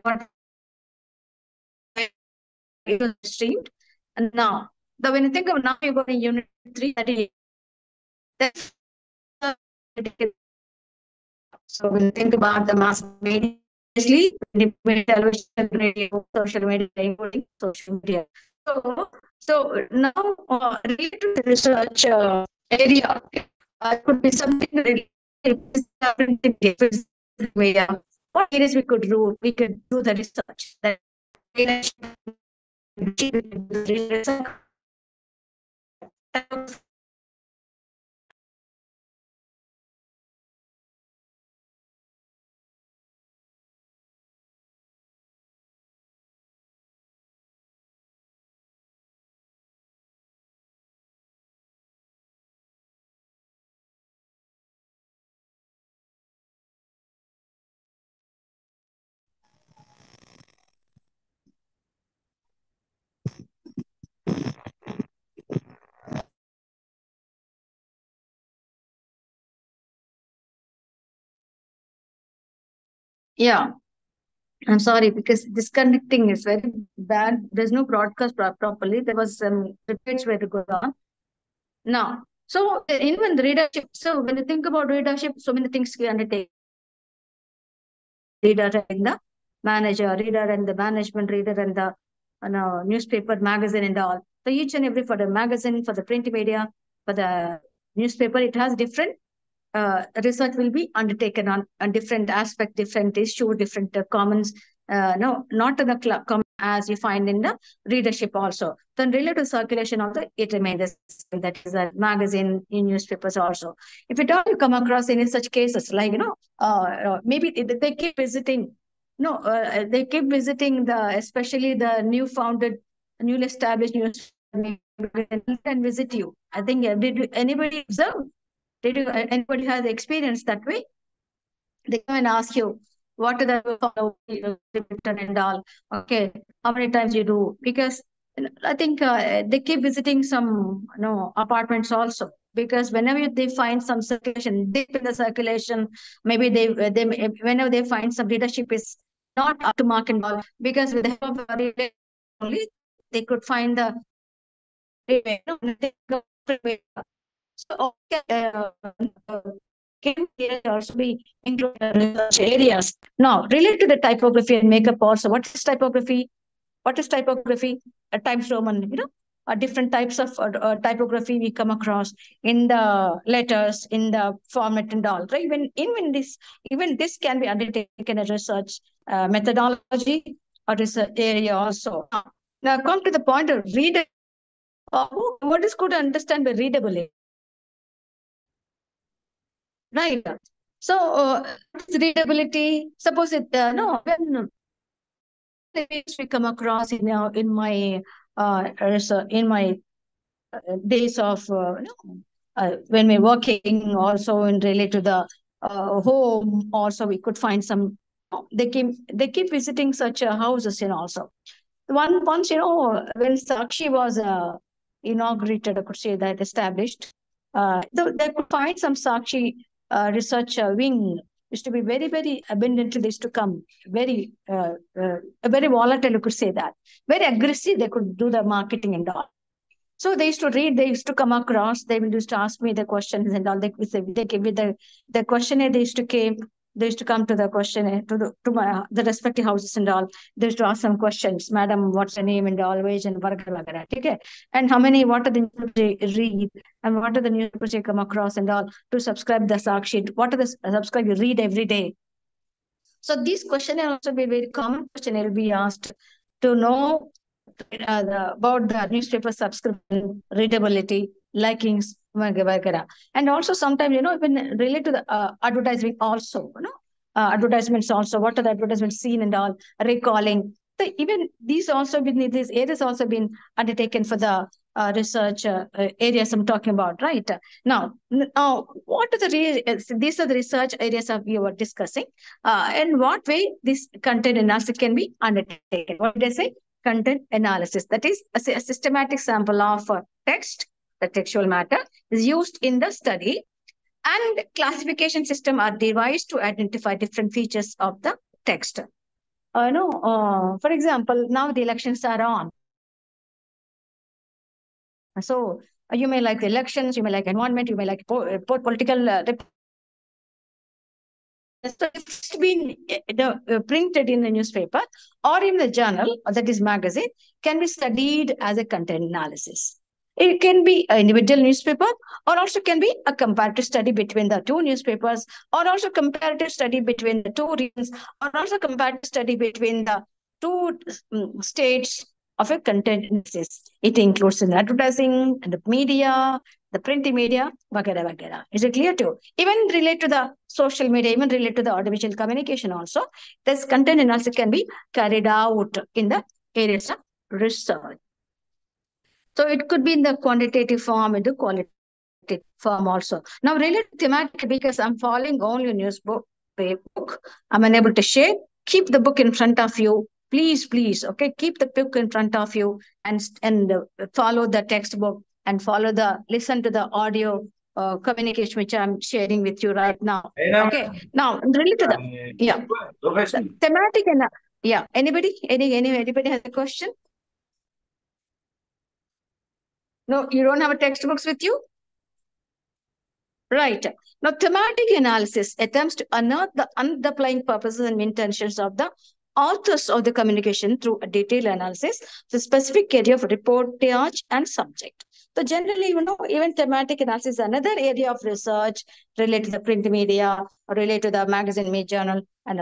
what it was streamed. And now, when you think of now, you're going to unit 3, that's so when you think about the mass media, television, radio, social media, including social media. So now related to the research area, could be something related to media. What areas we could do? We could do the research. That yeah. I'm sorry because disconnecting is very bad. There's no broadcast properly. There was some debates were to go on. Now, so even the readership. So when you think about readership, so many things we undertake. Reader and the manager, reader and the management, reader and the newspaper, magazine, and all. So each and every for the magazine, for the print media, for the newspaper, it has different research will be undertaken on different aspect, different issue, different commons. No, not in the common as you find in the readership also. Then related circulation also, it remains that is a magazine in newspapers also. If at all you come across any such cases, like maybe they keep visiting. No, they keep visiting especially the newly established news and visit you. I think did anybody observe? Did you anybody has experience that way? They come and ask you what are the and all. Okay, how many times you do? Because I think they keep visiting some apartments also. Because whenever they find some circulation, dip in the circulation, maybe they whenever they find some leadership is not up to mark and all. Because with the help of only they could find the so can also be included in research areas. Now, related to the typography and makeup also, what is typography? What is typography? Times Roman, different types of typography we come across in the letters, in the format and all, right? Even this can be undertaken as research methodology or research area also. Now, come to the point of reader. What is good to understand by readable? Right. So, what is readability? Suppose it when we come across in my days of when we're working, also in relate to the home, also we could find some. They keep visiting such houses, also. Once, when Sakshi was inaugurated, I could say that established, they could find some Sakshi research wing used to be very, very abundantly. They used to come very volatile. You could say that very aggressive. They could do the marketing and all. So they used to read. They used to come across. They used to ask me the questions and all. They give me the questionnaire. They used to came. They used to come to the questionnaire the respective houses and all. They used to ask some questions, madam, what's the name and all, wage and varga, okay? And how many? What are the newspapers read and what are the newspapers you come across and all to subscribe the Sakshi? What are the subscribe you read every day? So these questionnaire also be very common questionnaire be asked to know about the newspaper subscription, readability, likings, and also sometimes even related to the advertising also, advertisements also. What are the advertisements seen and all recalling? So even these areas also been undertaken for the research areas I'm talking about, right? Now, what are these are the research areas of we were discussing. In what way this content analysis can be undertaken? What did I say? Content analysis. That is a systematic sample of text, the textual matter, is used in the study, and classification system are devised to identify different features of the text. for example, now the elections are on. So you may like the elections, you may like environment, you may like political. So it's been printed in the newspaper or in the journal, or that is magazine, can be studied as a content analysis. It can be an individual newspaper, or also can be a comparative study between the two newspapers, or also comparative study between the two regions, or also comparative study between the two states of a content analysis. It includes in advertising, and the media, the print media, vagara vagara. Is it clear to you? Even relate to the social media, even relate to the audiovisual communication also. This content analysis can be carried out in the areas of research. So it could be in the quantitative form, in the qualitative form also. Now related thematic, because I'm following only news book, I'm unable to share. Keep the book in front of you. Please, okay, keep the book in front of you and follow the textbook and listen to the audio communication which I'm sharing with you right now. Okay, now related to the thematic and anybody has a question? No, you don't have a textbooks with you? Right. Now, thematic analysis attempts to unearth the underlying purposes and intentions of the authors of the communication through a detailed analysis, the specific area of reportage and subject. So generally, even thematic analysis is another area of research related to the print media or related to the magazine, media journal, and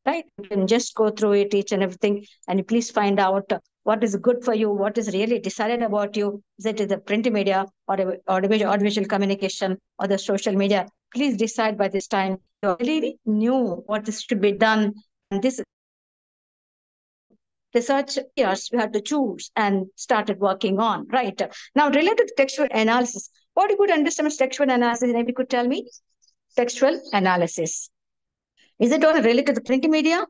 right? You can just go through it, each and everything, and you please find out what is good for you, what is really decided about you. Is it the print media or audiovisual communication or the social media? Please decide by this time. You really knew what this should be done. And this research years we had to choose and started working on, right? Now, related to textual analysis, what you could understand is textual analysis? Maybe you could tell me textual analysis. Is it all related to the print media?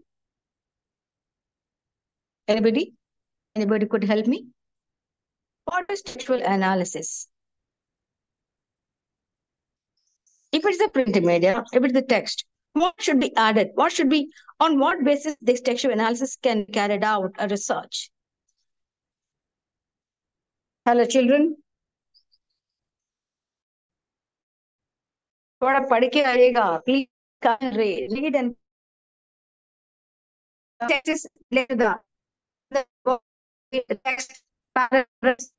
Anybody? Anybody could help me? What is textual analysis? If it's the print media, if it's the text, what should be added? What should be, on what basis this textual analysis can be carried out a research? Hello, children. थोड़ा पढ़ के आइएगा, please read and text is related to the text paragraphs.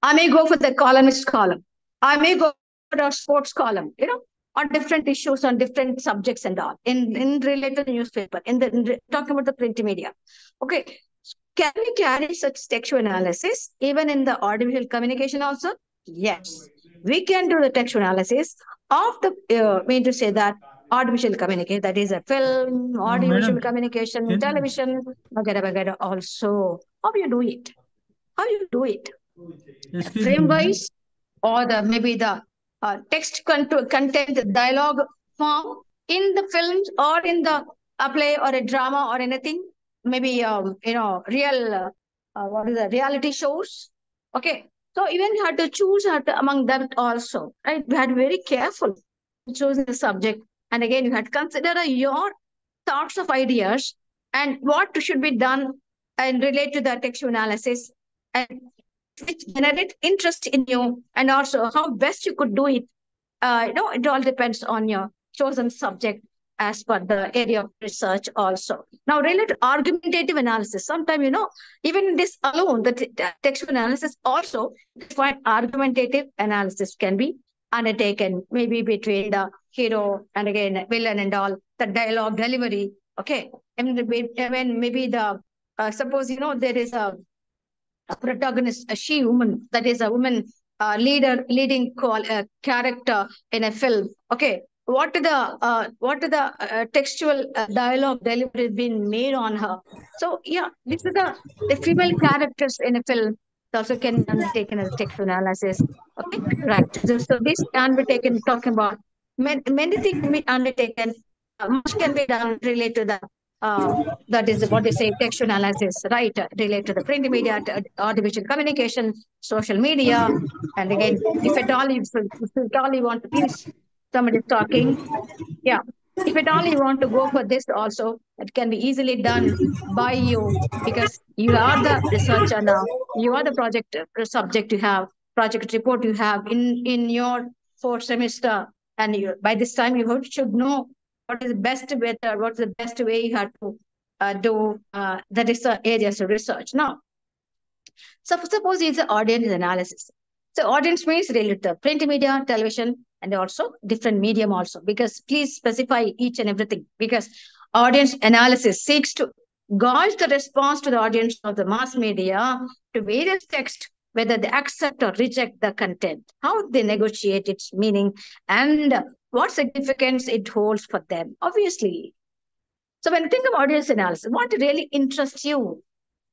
I may go for the columnist column. I may go for a sports column, on different issues, on different subjects and all, in related newspaper, talking about the print media. Okay. Can we carry such textual analysis even in the audiovisual communication also? Yes. We can do the textual analysis of the, mean to say that audiovisual communication, that is a film, audiovisual communication, television, vagara also. How you do it? How you do it? Frame-wise, or maybe the text content dialogue form in the films or in the a play or a drama or anything, maybe real what is the reality shows. Okay, so even you had to choose among them also, right? We had to be very careful choosing the subject, and again you had to consider your thoughts of ideas and what should be done and relate to the textual analysis, and which generate interest in you, and also how best you could do it. It all depends on your chosen subject as per the area of research also. Now, related to argumentative analysis, sometimes, even this alone, the textual analysis also, find argumentative analysis can be undertaken, maybe between the hero and again villain and all, the dialogue delivery. Okay, and when maybe the suppose there is a protagonist, a she woman, that is a woman leading character in a film. Okay, what are the textual dialogue delivery being made on her? So yeah, this is the female characters in a film also can be undertaken as textual analysis. Okay, right. So this can be taken talking about many things can be undertaken. Much can be done related to the that is what they say, textual analysis, right? Related to the print media, audiovisual communication, social media. And again, if at all you want to please Somebody is talking. Yeah. If at all you want to go for this also, it can be easily done by you because you are the researcher now. You are the project subject you have, project report you have in your fourth semester. And you, by this time, you should know what is the best method, what's the best way you have to do the research areas of research. Now, so suppose it's an audience analysis. So audience means related to print media, television, and also different medium also. Because please specify each and everything. Because audience analysis seeks to gauge the response to the audience of the mass media to various texts, whether they accept or reject the content, how they negotiate its meaning, and what significance it holds for them. Obviously. So when you think of audience analysis, what really interests you,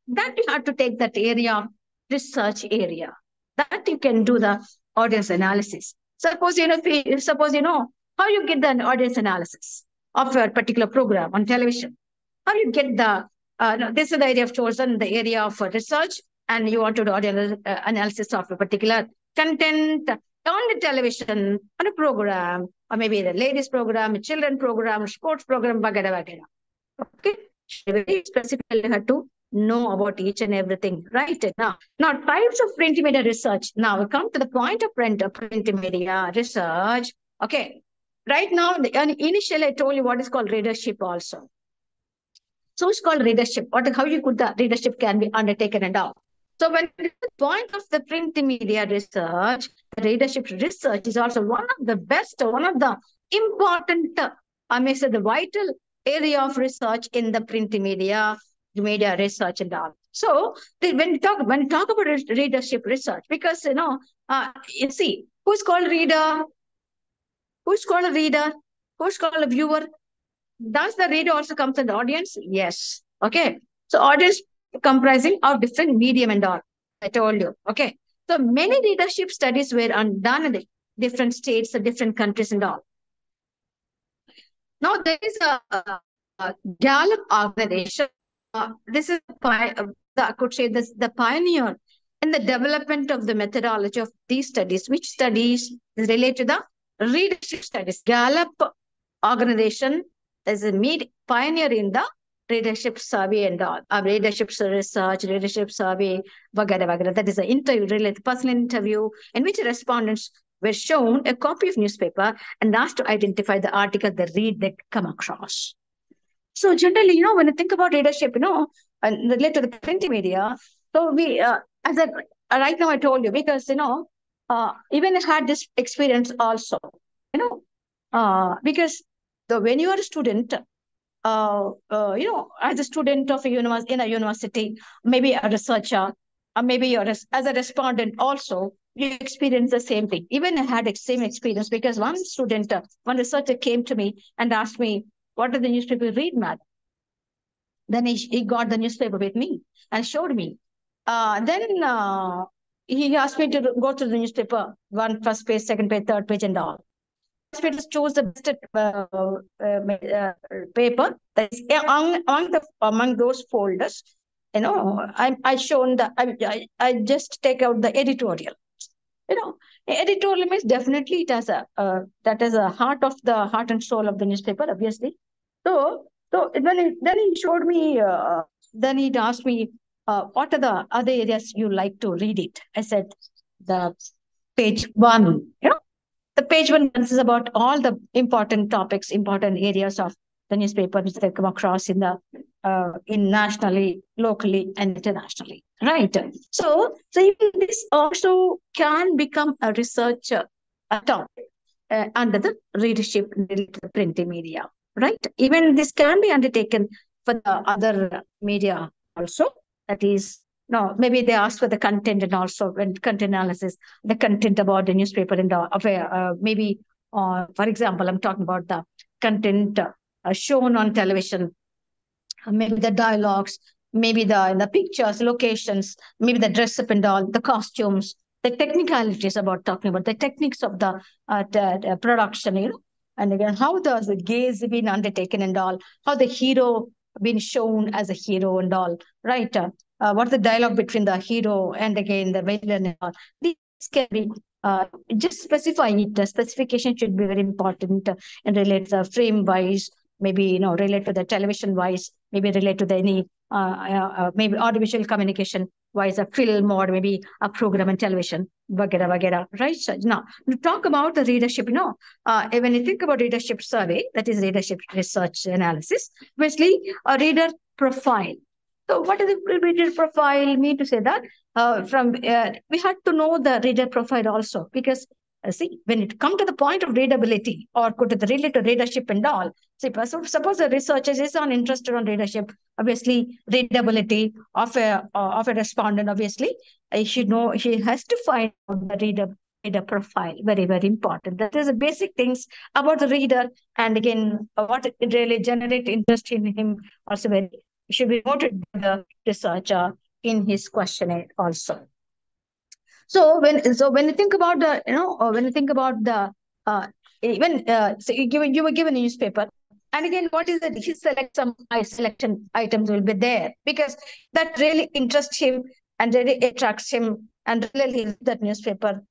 that you have to take that area, research area, that you can do the audience analysis. Suppose suppose how you get the audience analysis of a particular program on television. How you get the no, this is the area of chosen the area of research, and you want to do audience analysis of a particular content on the television, on a program, or maybe the ladies program, a children program, sports program, vagara vagara. Okay, very specifically have to know about each and everything, right? Now types of print media research. Now we come to the point of print media research. Okay, right now, initially I told you what is called readership also. So it's called readership. How you could the readership can be undertaken and all. So when the point of the print media research, the readership research is also one of the best, one of the important, I may say the vital area of research in the print media research and all. So when you talk about readership research, because you see, who's called reader? Who's called a reader? Who's called a viewer? Does the reader also comes in the audience? Yes. Okay. So audience comprising of different medium and all. I told you. Okay. So many readership studies were done in the different states and different countries and all. Now there is a Gallup organization. This is I could say this the pioneer in the development of the methodology of these studies. Which studies is related to the readership studies? Gallup organization is a pioneer in the readership survey and all. Readership research, readership survey, vagara vagara. That is an interview, related personal interview in which respondents were shown a copy of newspaper and asked to identify the article they come across. So generally, when you think about readership, and related to the print media, so we, right now I told you, because, even I had this experience also, because when you are a student, as a student of in a university, maybe a researcher, or maybe you're as a respondent also, you experience the same thing. Even I had the same experience because one student, one researcher came to me and asked me, what are the newspaper read, madam? Then he got the newspaper with me and showed me. Then he asked me to go to the newspaper, first page, second page, third page, and all. Me to choose the best paper that is among those folders. I shown I just take out the editorial. Editorial means definitely it has that is a heart and soul of the newspaper, obviously. So then he showed me. Then he asked me, what are the other areas you like to read it? I said the page 1. The page 1 is about all the important topics, important areas of the newspaper which they come across in nationally, locally, and internationally. Right. So even this also can become a research topic under the readership print media. Right. Even this can be undertaken for the other media also. That is, no, maybe they ask for the content and also when content analysis, the content about the newspaper and maybe, for example, I'm talking about the content shown on television, maybe the dialogues, maybe the pictures, locations, maybe the dress up and all, the costumes, the technicalities about talking about the techniques of the production, and again, how does the gaze been undertaken and all, how the hero been shown as a hero and all, right? What's the dialogue between the hero and again the villain and all. These can be just specify it. The specification should be very important and relate the frame wise, maybe relate to the television wise, maybe relate to the any maybe audiovisual communication wise, a film or maybe a program in television, vagera vagera, right? So now to talk about the readership, when you think about readership survey, that is readership research analysis, obviously a reader profile. So what is the reader profile? Mean to say that we had to know the reader profile also, because see, when it come to the point of readability or could to the relate to readership and all, see, suppose the researcher is on interested on readership, obviously readability of a respondent, obviously he has to find out the reader profile, very very important. That is the basic things about the reader, and again what it really generate interest in him also very should be noted by the researcher in his questionnaire also. So when you think about the when you think about the even so you were given a newspaper, and again what is it, he select some selection items will be there because that really interests him and really attracts him, and really that newspaper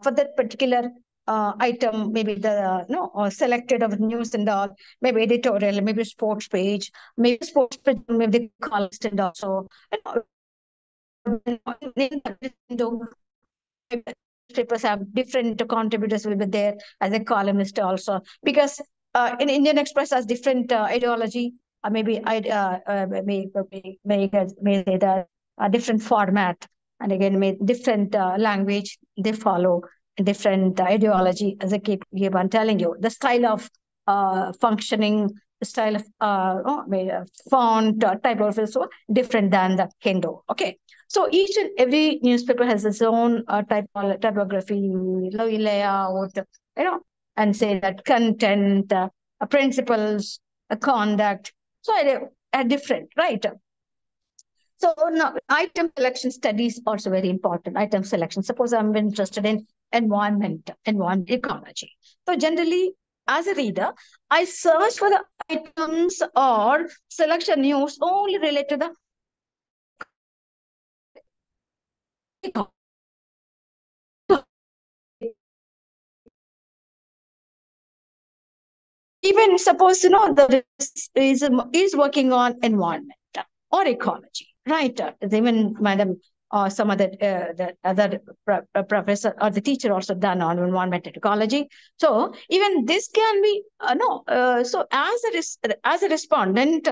for that particular item, maybe the or selected of news and all, maybe editorial, maybe sports page, maybe sports page, maybe the columnist and also newspapers have different contributors will be there as a columnist also, because in Indian Express has different ideology, maybe I may say that a different format, and again may different language they follow, different ideology, as I keep on telling you, the style of functioning, the style of font type of so different than the Hindu. Okay, so each and every newspaper has its own typography, layout, and say that content, principles, conduct. So are different, right? So now item selection studies also very important. Item selection. Suppose I'm interested in environment ecology. So generally, as a reader, I search for the items or selection news only related to the even suppose the is working on environment or ecology, right? Even madam or some other the other professor or the teacher also done on environment and ecology. So even this can be no. So as a respondent,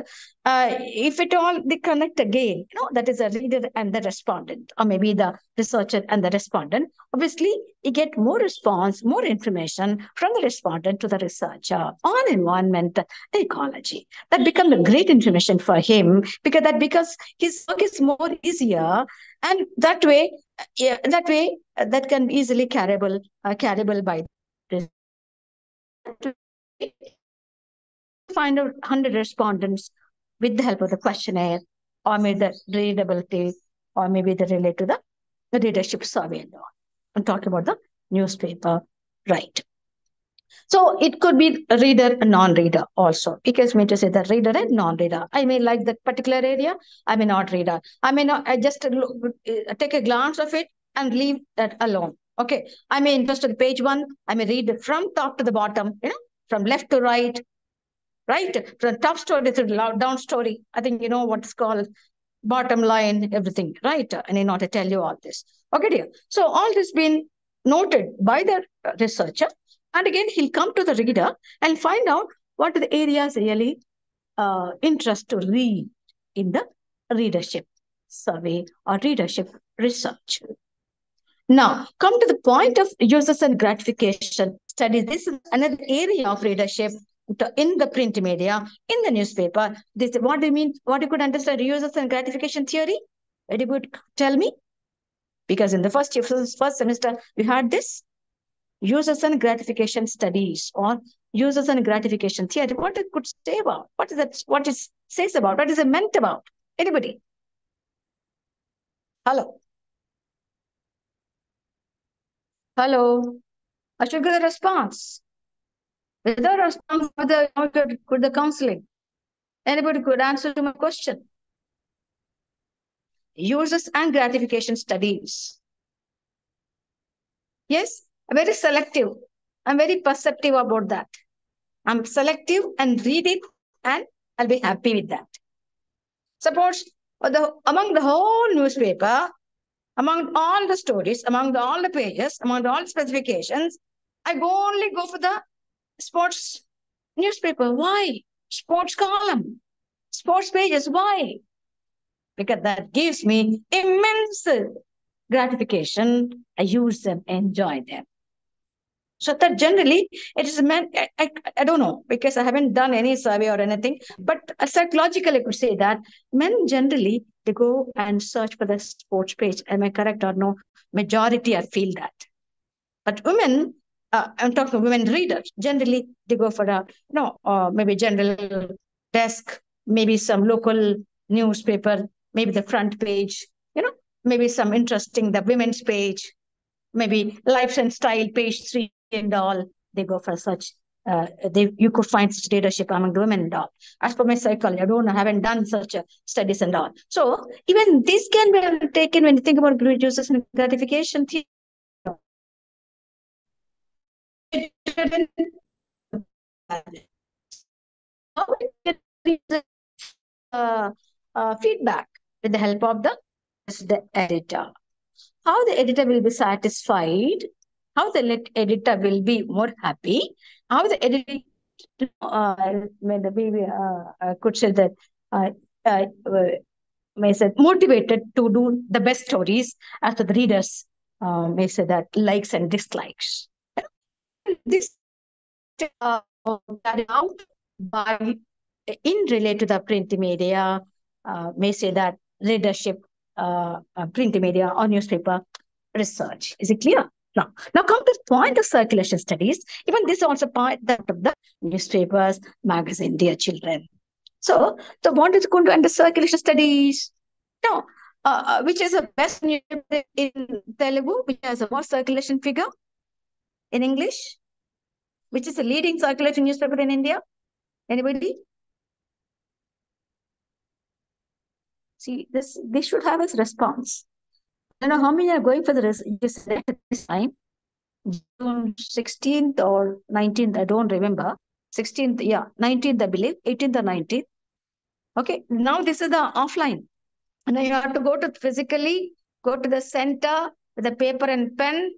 if at all they connect again, that is a reader and the respondent, or maybe the researcher and the respondent. Obviously, you get more response, more information from the respondent to the researcher on environment ecology. That becomes a great information for him, because his work is more easier, and that way that can be easily carryable by to find out 100 respondents with the help of the questionnaire, or maybe the readability, or maybe the relate to the readership survey and all. I'm talking about the newspaper, right? So it could be a reader, a non-reader also. Because me to say the reader and non-reader. I may like that particular area, I may not reader. I may not, I just take a glance of it and leave that alone. Okay. I may interested in page one, I may read it from top to the bottom, from left to right, from top story to down story. I think you know what's called bottom line, everything, right? I need not to tell you all this. Okay, dear. So all this been noted by the researcher, and again he'll come to the reader and find out what are the areas really interest to read in the readership survey or readership research. Now, come to the point of users and gratification studies. This is another area of readership in the print media, in the newspaper. This what do you mean? What you could understand users and gratification theory? Very good. Tell me. Because in the first semester, we had this users and gratification studies or users and gratification theory. What it could say about? What is that? What it says about? What is it meant about? Anybody? Hello. Hello. I should get a response. Without a response, could the counseling? Anybody could answer to my question? Users and gratification studies. Yes? I'm very selective. I'm very perceptive about that. I'm selective and read it, and I'll be happy with that. Suppose among the whole newspaper, among all the stories, among all the pages, among all the specifications, I only go for the sports newspaper. Why? Sports column, sports pages. Why? Because that gives me immense gratification. I use them, enjoy them. So that generally it is meant, I don't know, because I haven't done any survey or anything, but psychologically I could say that men generally, they go and search for the sports page. Am I correct or no? Majority, I feel that. But women, I'm talking women readers, generally they go for a, maybe general desk, maybe some local newspaper, maybe the front page, maybe some interesting, the women's page, maybe life and style, page 3 and all. They go for such. You could find such leadership among the women and all. As for my psychology, I haven't done such studies and all. So even this can be taken when you think about reduces and gratification. Feedback with the help of the editor. How the editor will be satisfied, how the editor will be more happy, how the editor could say that may say motivated to do the best stories after the readers may say that likes and dislikes. This carried out by in relate to the print media, may say that readership, print media or newspaper research. Is it clear? Now come to the point of circulation studies. Even this also part of the newspapers, magazine, dear children. So the what is going to under circulation studies? No, which is the best newspaper in Telugu, which has a more circulation figure in English, which is the leading circulation newspaper in India. Anybody? See, this should have its response. I don't know how many are going for the this time. June 16th or 19th, I don't remember. 16th, yeah, 19th, I believe, 18th or 19th. Okay, now this is the offline. And now you have to go to physically, go to the center with a paper and pen.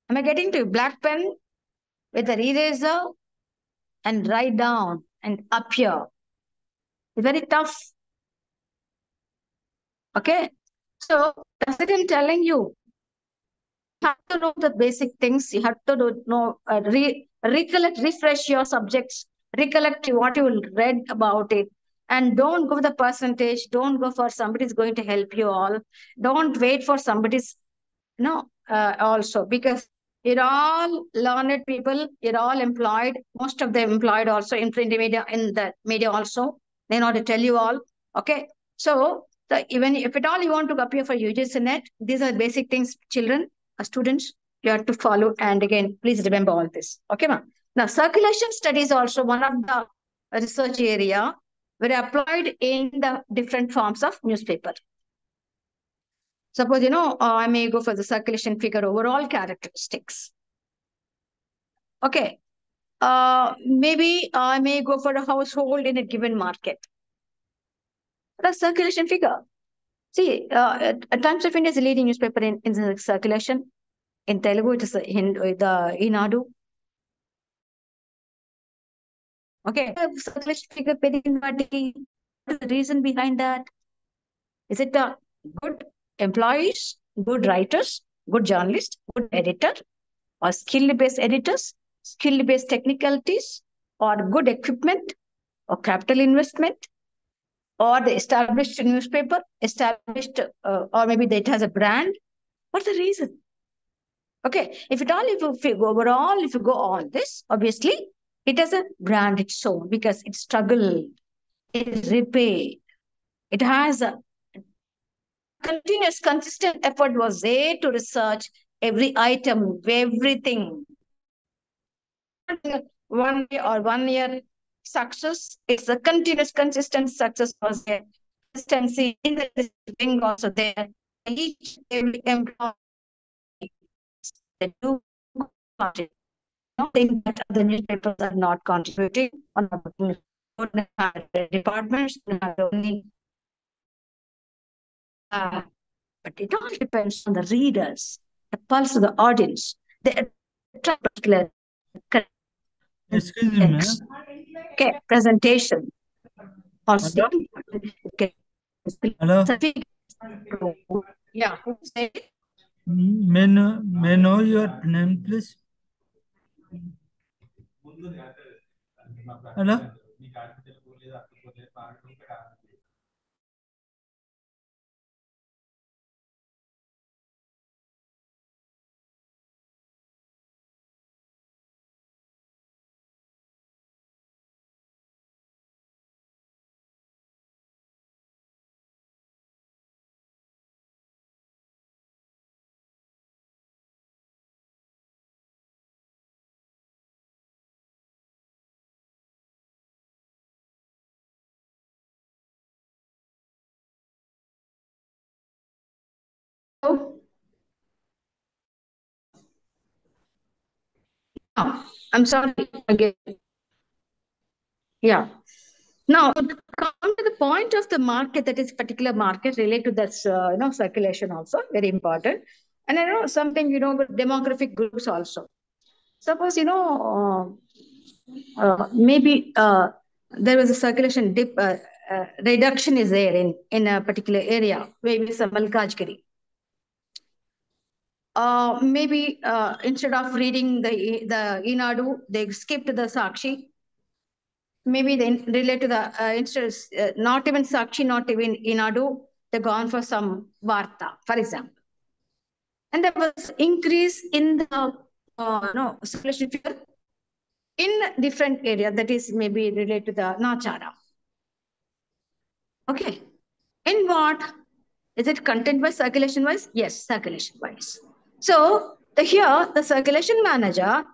Am I getting to black pen with an eraser and write down and appear? It's very tough. Okay, so that's it I'm telling you. You have to know the basic things. You have to know, recollect, refresh your subjects, recollect what you read about it. And don't go for the percentage. Don't go for somebody's going to help you all. Don't wait for somebody's, also, because you're all learned people, you're all employed, most of them employed also in print media, in the media also. They know to tell you all. Okay. So even if at all you want to appear for UGC net, these are basic things, children, students, you have to follow. And again, please remember all this. Okay, ma'am. Now, circulation studies also one of the research area were applied in the different forms of newspaper. Suppose, I may go for the circulation figure overall characteristics. Okay. Maybe I may go for a household in a given market. The circulation figure. See, Times of India is a leading newspaper in the circulation. In Telugu, it is the Inadu. Okay. Circulation figure, what is the reason behind that? Is it a good employees, good writers, good journalists, good editor, or skill-based editors, skill-based technicalities, or good equipment, or capital investment, or the established newspaper, or maybe it has a brand? What's the reason? Okay, if you go on this, obviously, it has a brand its own because it struggled, it is repaid, it has a continuous, consistent effort was there to research every item, everything. 1 year or 1 year success, it's a continuous, consistent success was there. Consistency in the thing also there. Each every employee, they do not think that the newspapers are not contributing on the departments, only, but it all depends on the readers, the pulse of the audience. They attract particular Excuse me, ma'am. okay, presentation. Also, okay. Hello. Yeah, who said it? May know your name, please? Hello. Oh, I'm sorry again. Yeah. Now, come to the point of the market, that is particular market related to this, circulation also, very important. And I know something, demographic groups also. Suppose, maybe there was a circulation dip, reduction is there in a particular area, maybe some Malkajgiri. Maybe instead of reading the Inadu, they skipped the Sakshi. Maybe they relate to the instead not even Sakshi, not even Inadu, they gone for some Varta, for example. And there was increase in the circulation figure in different area, that is maybe related to the Nachara. Okay. In what? Is it content wise, circulation wise? Yes, circulation wise. So here the circulation manager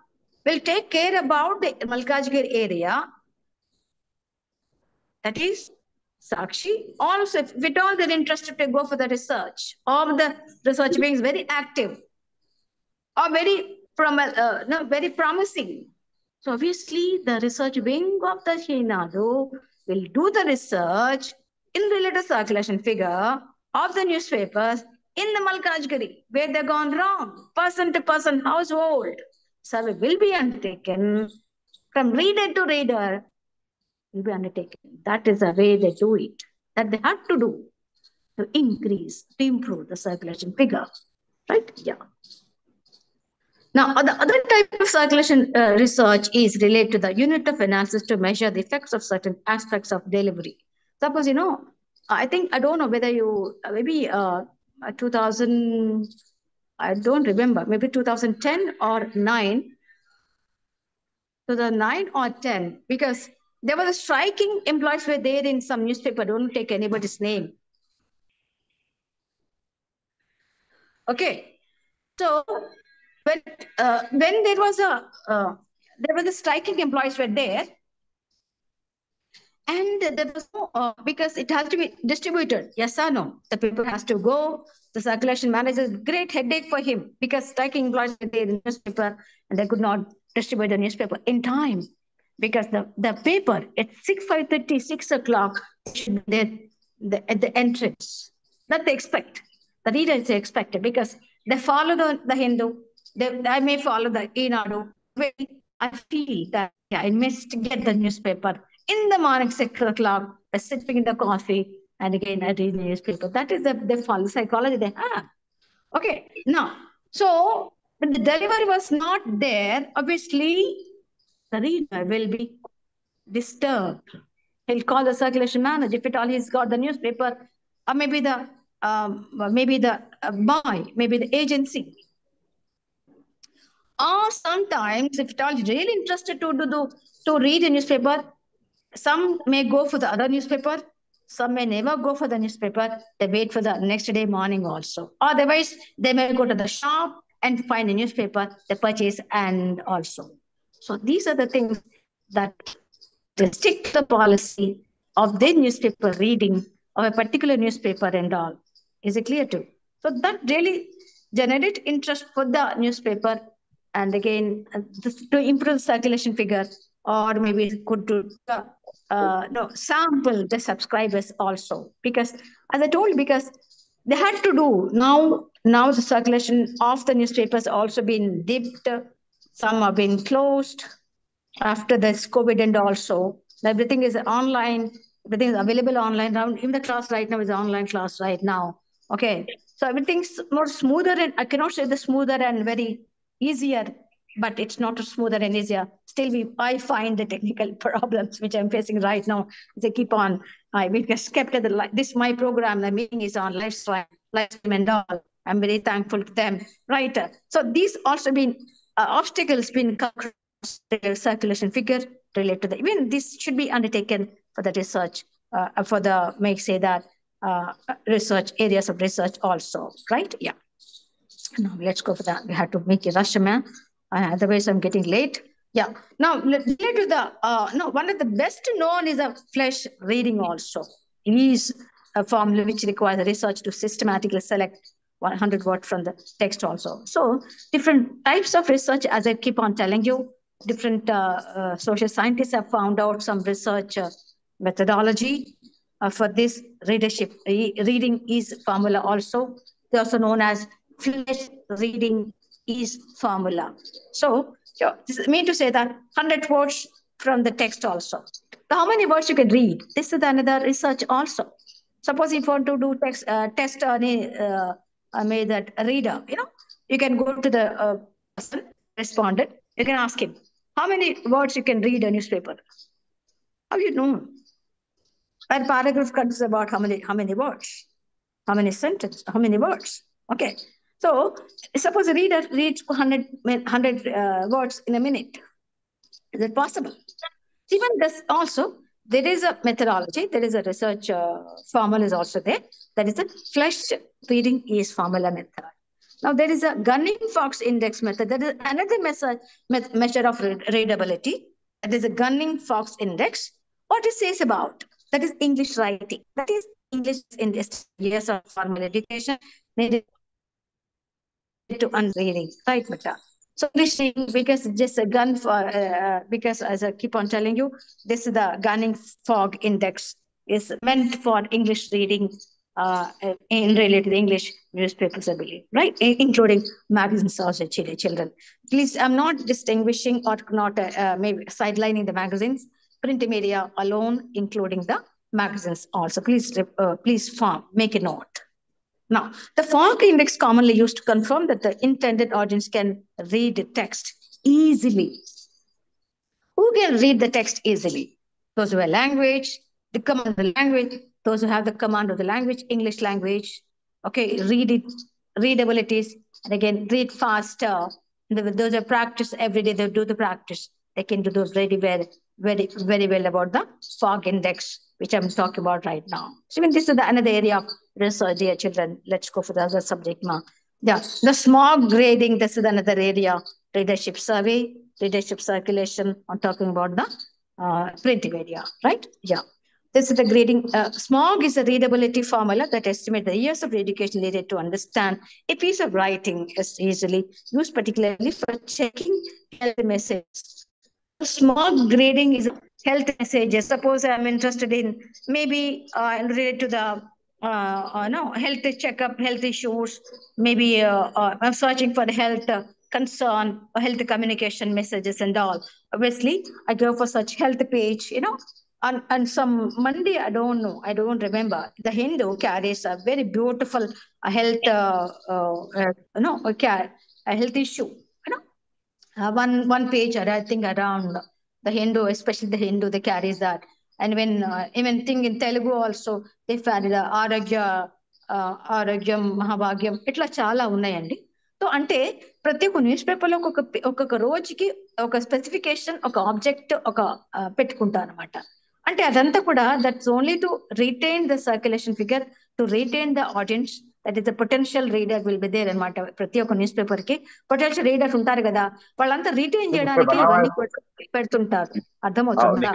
will take care about the Malkajgir area, that is Sakshi. Also, if at all they're interested to go for the research, or the research being very active or very very promising. So obviously the research wing of the Shinadu will do the research in related circulation figure of the newspapers in the Malkajgiri, where they've gone wrong, person to person household. Survey will be undertaken from reader to reader, will be undertaken. That is the way they do it, that they have to do to increase, to improve the circulation figure. Right? Yeah. Now, the other type of circulation research is related to the unit of analysis to measure the effects of certain aspects of delivery. Suppose, I think, I don't know whether you, maybe 2000, I don't remember, maybe 2010 or 9, 2009 or 10, because there was a striking employees were there in some newspaper, don't take anybody's name. Okay. So when there was a striking employees were there, and there was no, because it has to be distributed. Yes or no? The paper has to go. The circulation manager, great headache for him, because striking employees were there in the newspaper and they could not distribute the newspaper in time. Because the paper at 5:30, 6 o'clock should be there at the entrance. That they expect. The reader is expected, because they follow the Hindu. I may follow the Enadu. I feel that I must get the newspaper in the morning, 6 o'clock, by sipping the coffee, and again I read the newspaper. That is the follow psychology they have. Okay, now, so when the delivery was not there, obviously the reader will be disturbed. He'll call the circulation manager if at all he's got the newspaper, or maybe the boy, maybe the agency. Or sometimes, if at all he's really interested to read a newspaper, some may go for the other newspaper, some may never go for the newspaper. They wait for the next day morning also. Otherwise, they may go to the shop and find a newspaper, they purchase and also. So these are the things that they stick to the policy of their newspaper reading of a particular newspaper and all. Is it clear too? So that really generate interest for the newspaper And again, to improve circulation figure, or maybe it could do no, sample the subscribers also. Because as I told, because they had to do now the circulation of the newspapers also been dipped, some have been closed after this COVID, and also everything is online, everything is available online. Now, even the class right now is online class right now. Okay, so everything's more smoother, and I cannot say the smoother and very easier, but it's not smoother and easier. Still, I find the technical problems which I'm facing right now. They keep on. We just kept this my program. The meeting is on live stream and all. I'm very thankful to them. Right. So these also been obstacles been circulation figure related to the, even this should be undertaken for the research, for the, may say that, research areas of research also, right? Yeah. Now let's go for that. We have to make a rush, man. Otherwise, I'm getting late. Yeah. Now, related to the, no, one of the best known is a flash reading also. It is a formula which requires research to systematically select 100 words from the text also. So different types of research, as I keep on telling you, different social scientists have found out some research methodology for this readership. Reading is formula also. They also known as flash reading is formula. So this mean to say that 100 words from the text also. How many words you can read? This is another research also. Suppose if you want to do test on a that reader, you can go to the person, respondent, you can ask him, how many words you can read a newspaper? How you know? And paragraph consists about how many words, how many sentences, how many words. Okay. So suppose a reader reads 100 words in a minute. Is it possible? Even this also, there is a methodology, there is a research formula is also there. That is the flash reading is formula method. Now there is a Gunning-Fox index method. That is another measure of readability. That is a Gunning-Fox index. What it says about, that is English writing. That is English in this years of formal education needed to unreading, right, Mata? So English reading, because just a gun for, because as I keep on telling you, this is the Gunning-Fox index is meant for English reading in related English newspapers, I believe, right? Including magazines also, children. Please, I'm not distinguishing or not maybe sidelining the magazines, print media alone, including the magazines also. Please, make a note. Now, the Fogg index commonly used to confirm that the intended audience can read text easily. Who can read the text easily? Those who have language, the command of the language, those who have the command of the language, English language, okay, readabilities, and again, read faster. Those are practice every day, they do the practice. They can do those very well about the Fogg index, which I'm talking about right now. So even this is another area of research, dear children. Let's go for the other subject now. Yeah, the smog grading, this is another area. Readership survey, readership circulation. I'm talking about the print media, right? Yeah. This is the grading. Smog is a readability formula that estimates the years of education needed to understand a piece of writing is easily used, particularly for checking health messages. Smog grading is health messages. Suppose I'm interested in maybe related to the health checkup, health issues. Maybe I'm searching for the health concern or health communication messages and all. Obviously, I go for such health page, and some Monday, I don't know, I don't remember. The Hindu carries a very beautiful health, a health issue. One page, I think around the Hindu, especially the Hindu, they carries that. And when even thing in Telugu also, they carry the ఆరోగ్యం మహాభాగ్యం ఇట్లా చాలా ఉన్నాయండి. So అంటే ప్రతి ఒక్క news పేపర్లో ఒక్కొక్క రోజుకి ఒక స్పెసిఫికేషన్, ఒక ఆబ్జెక్ట్, ఒక పెట్టుకుంటారు అనమాట. అంటే అదంతా కూడా that's only to retain the circulation figure, to retain the audience. That is the potential reader will be there అనమాట. ప్రతి ఒక్క న్యూస్ పేపర్ కి పొటెన్షియల్ రీడర్స్ ఉంటారు కదా, వాళ్ళంతా రిటైన్ చేయడానికి ఇవన్నీ పెడుతుంటారు. అర్థమవుతుందా?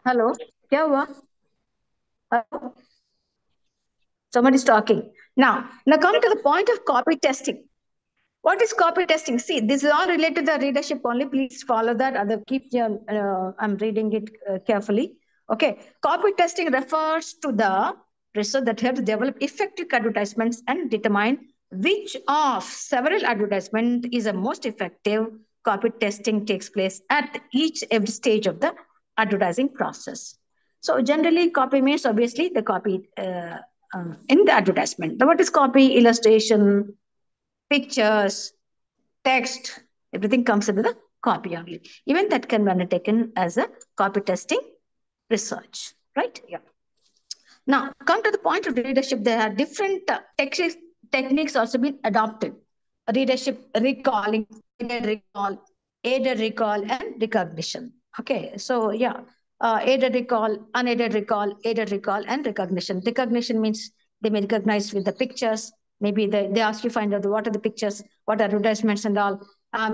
హలో, క్యా హువా? Somebody's talking. Now come to the point of copy testing. What is copy testing? See, this is all related to the readership only. Please follow that. I'm reading it carefully. Okay. Copy testing refers to the research that helps develop effective advertisements and determine which of several advertisements is the most effective. Copy testing takes place at every stage of the advertising process. So generally, copy means obviously the copy in the advertisement. What is copy? Illustration, pictures, text, everything comes into the copy only. Even that can be undertaken as a copy testing research, right? Yeah. Now, come to the point of readership. There are different techniques also been adopted. Readership, recalling, aided recall, and recognition. Okay, so yeah, aided recall, unaided recall, aided recall, and recognition. Recognition means they may recognize with the pictures. Maybe they ask you find out what are the pictures, what are advertisements and all.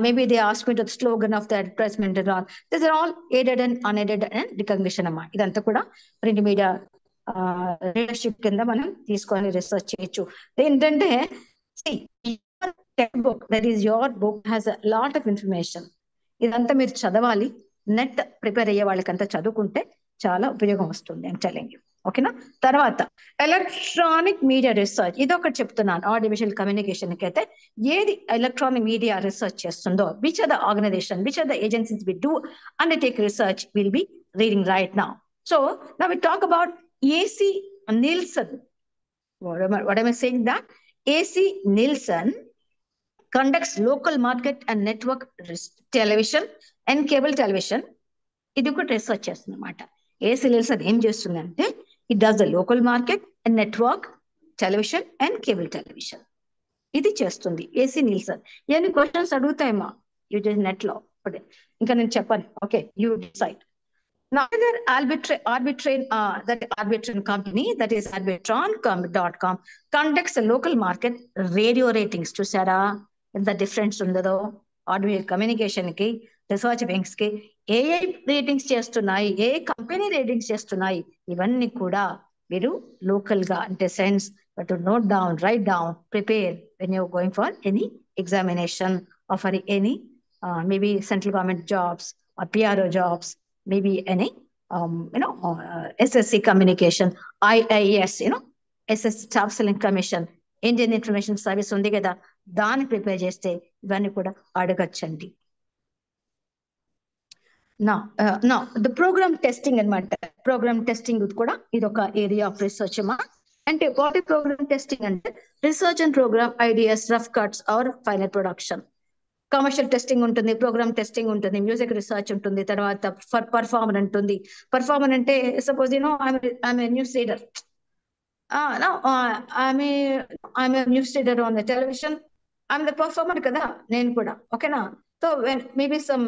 Maybe they ask me the slogan of the advertisement and all. These are all aided and unaided and recognition. Idantha kuda print media readership కింద మనం తీసుకొని research చేయొచ్చు. ఏంటంటే text book that is your book has a lot of information. ఇదంతా మీరు చదవాలి. Net prepare అయ్యే వాళ్ళకంతా చదువుకుంటే చాలా ఉపయోగం వస్తుంది. I'm telling you. ఓకేనా? తర్వాత ఎలక్ట్రానిక్ మీడియా రీసెర్చ్, ఇదొకటి చెప్తున్నాను. ఆడియోవిజువల్ కమ్యూనికేషన్ కి అయితే ఏది ఎలక్ట్రానిక్ మీడియా రీసెర్చ్ చేస్తుందో, which are the organization, which are the agencies we do undertake research will be reading right now. So now we talk about AC Nielsen. What am I saying? That AC Nielsen conducts local market and network television and cable television. ఇది కూడా research చేస్తుంది అన్నమాట. AC Nielsen ఏం చేస్తుందంటే it does the local market and network television and cable television. ఇది చేస్తుంది AC Nielsen. ఇవన్నీ questions అడుగుతాయమ్మా net లో. ఇంకా నేను చెప్పాను. Okay, you decide. Neither Arbitron company, that is Arbitron.com, conducts a local market radio ratings. చూసారా ఎంత డిఫరెన్స్ ఉందో ఆడియో కమ్యూనికేషన్ కి, రీసెర్చ్ వింగ్స్ కి. ఏ రేటింగ్స్ చేస్తున్నాయి, ఏ కంపెనీ రేటింగ్స్ చేస్తున్నాయి, ఇవన్నీ కూడా మీరు లోకల్ గా అంటే sense but note down, write down, prepare when you're going for any examination or for any maybe central government jobs or PRO jobs, maybe any SSC communication, IIS, SS Staff Select Commission, Indian Information Service ఉంది కదా, దాన్ని prepare చేస్తే ఇవన్నీ కూడా అడగచ్చండి. నా the programme testing అనమాట. Programme testing కూడా ఇది ఒక ఏరియా ఆఫ్ రీసెర్చ్ అమ్మా. అంటే వాట్ ఈ ప్రోగ్రామ్ టెస్టింగ్ అంటే research and program ideas, rough cuts or final production. Commercial testing ఉంటుంది, ప్రోగ్రామ్ టెస్టింగ్ ఉంటుంది, మ్యూజిక్ రీసెర్చ్ ఉంటుంది, తర్వాత పర్ఫార్మర్ ఉంటుంది. పర్ఫార్మర్ అంటే suppose I'm news reader, I'm news reader on the television, I'm the performer కదా నేను కూడా. ఓకేనా? సో మేబీ సమ్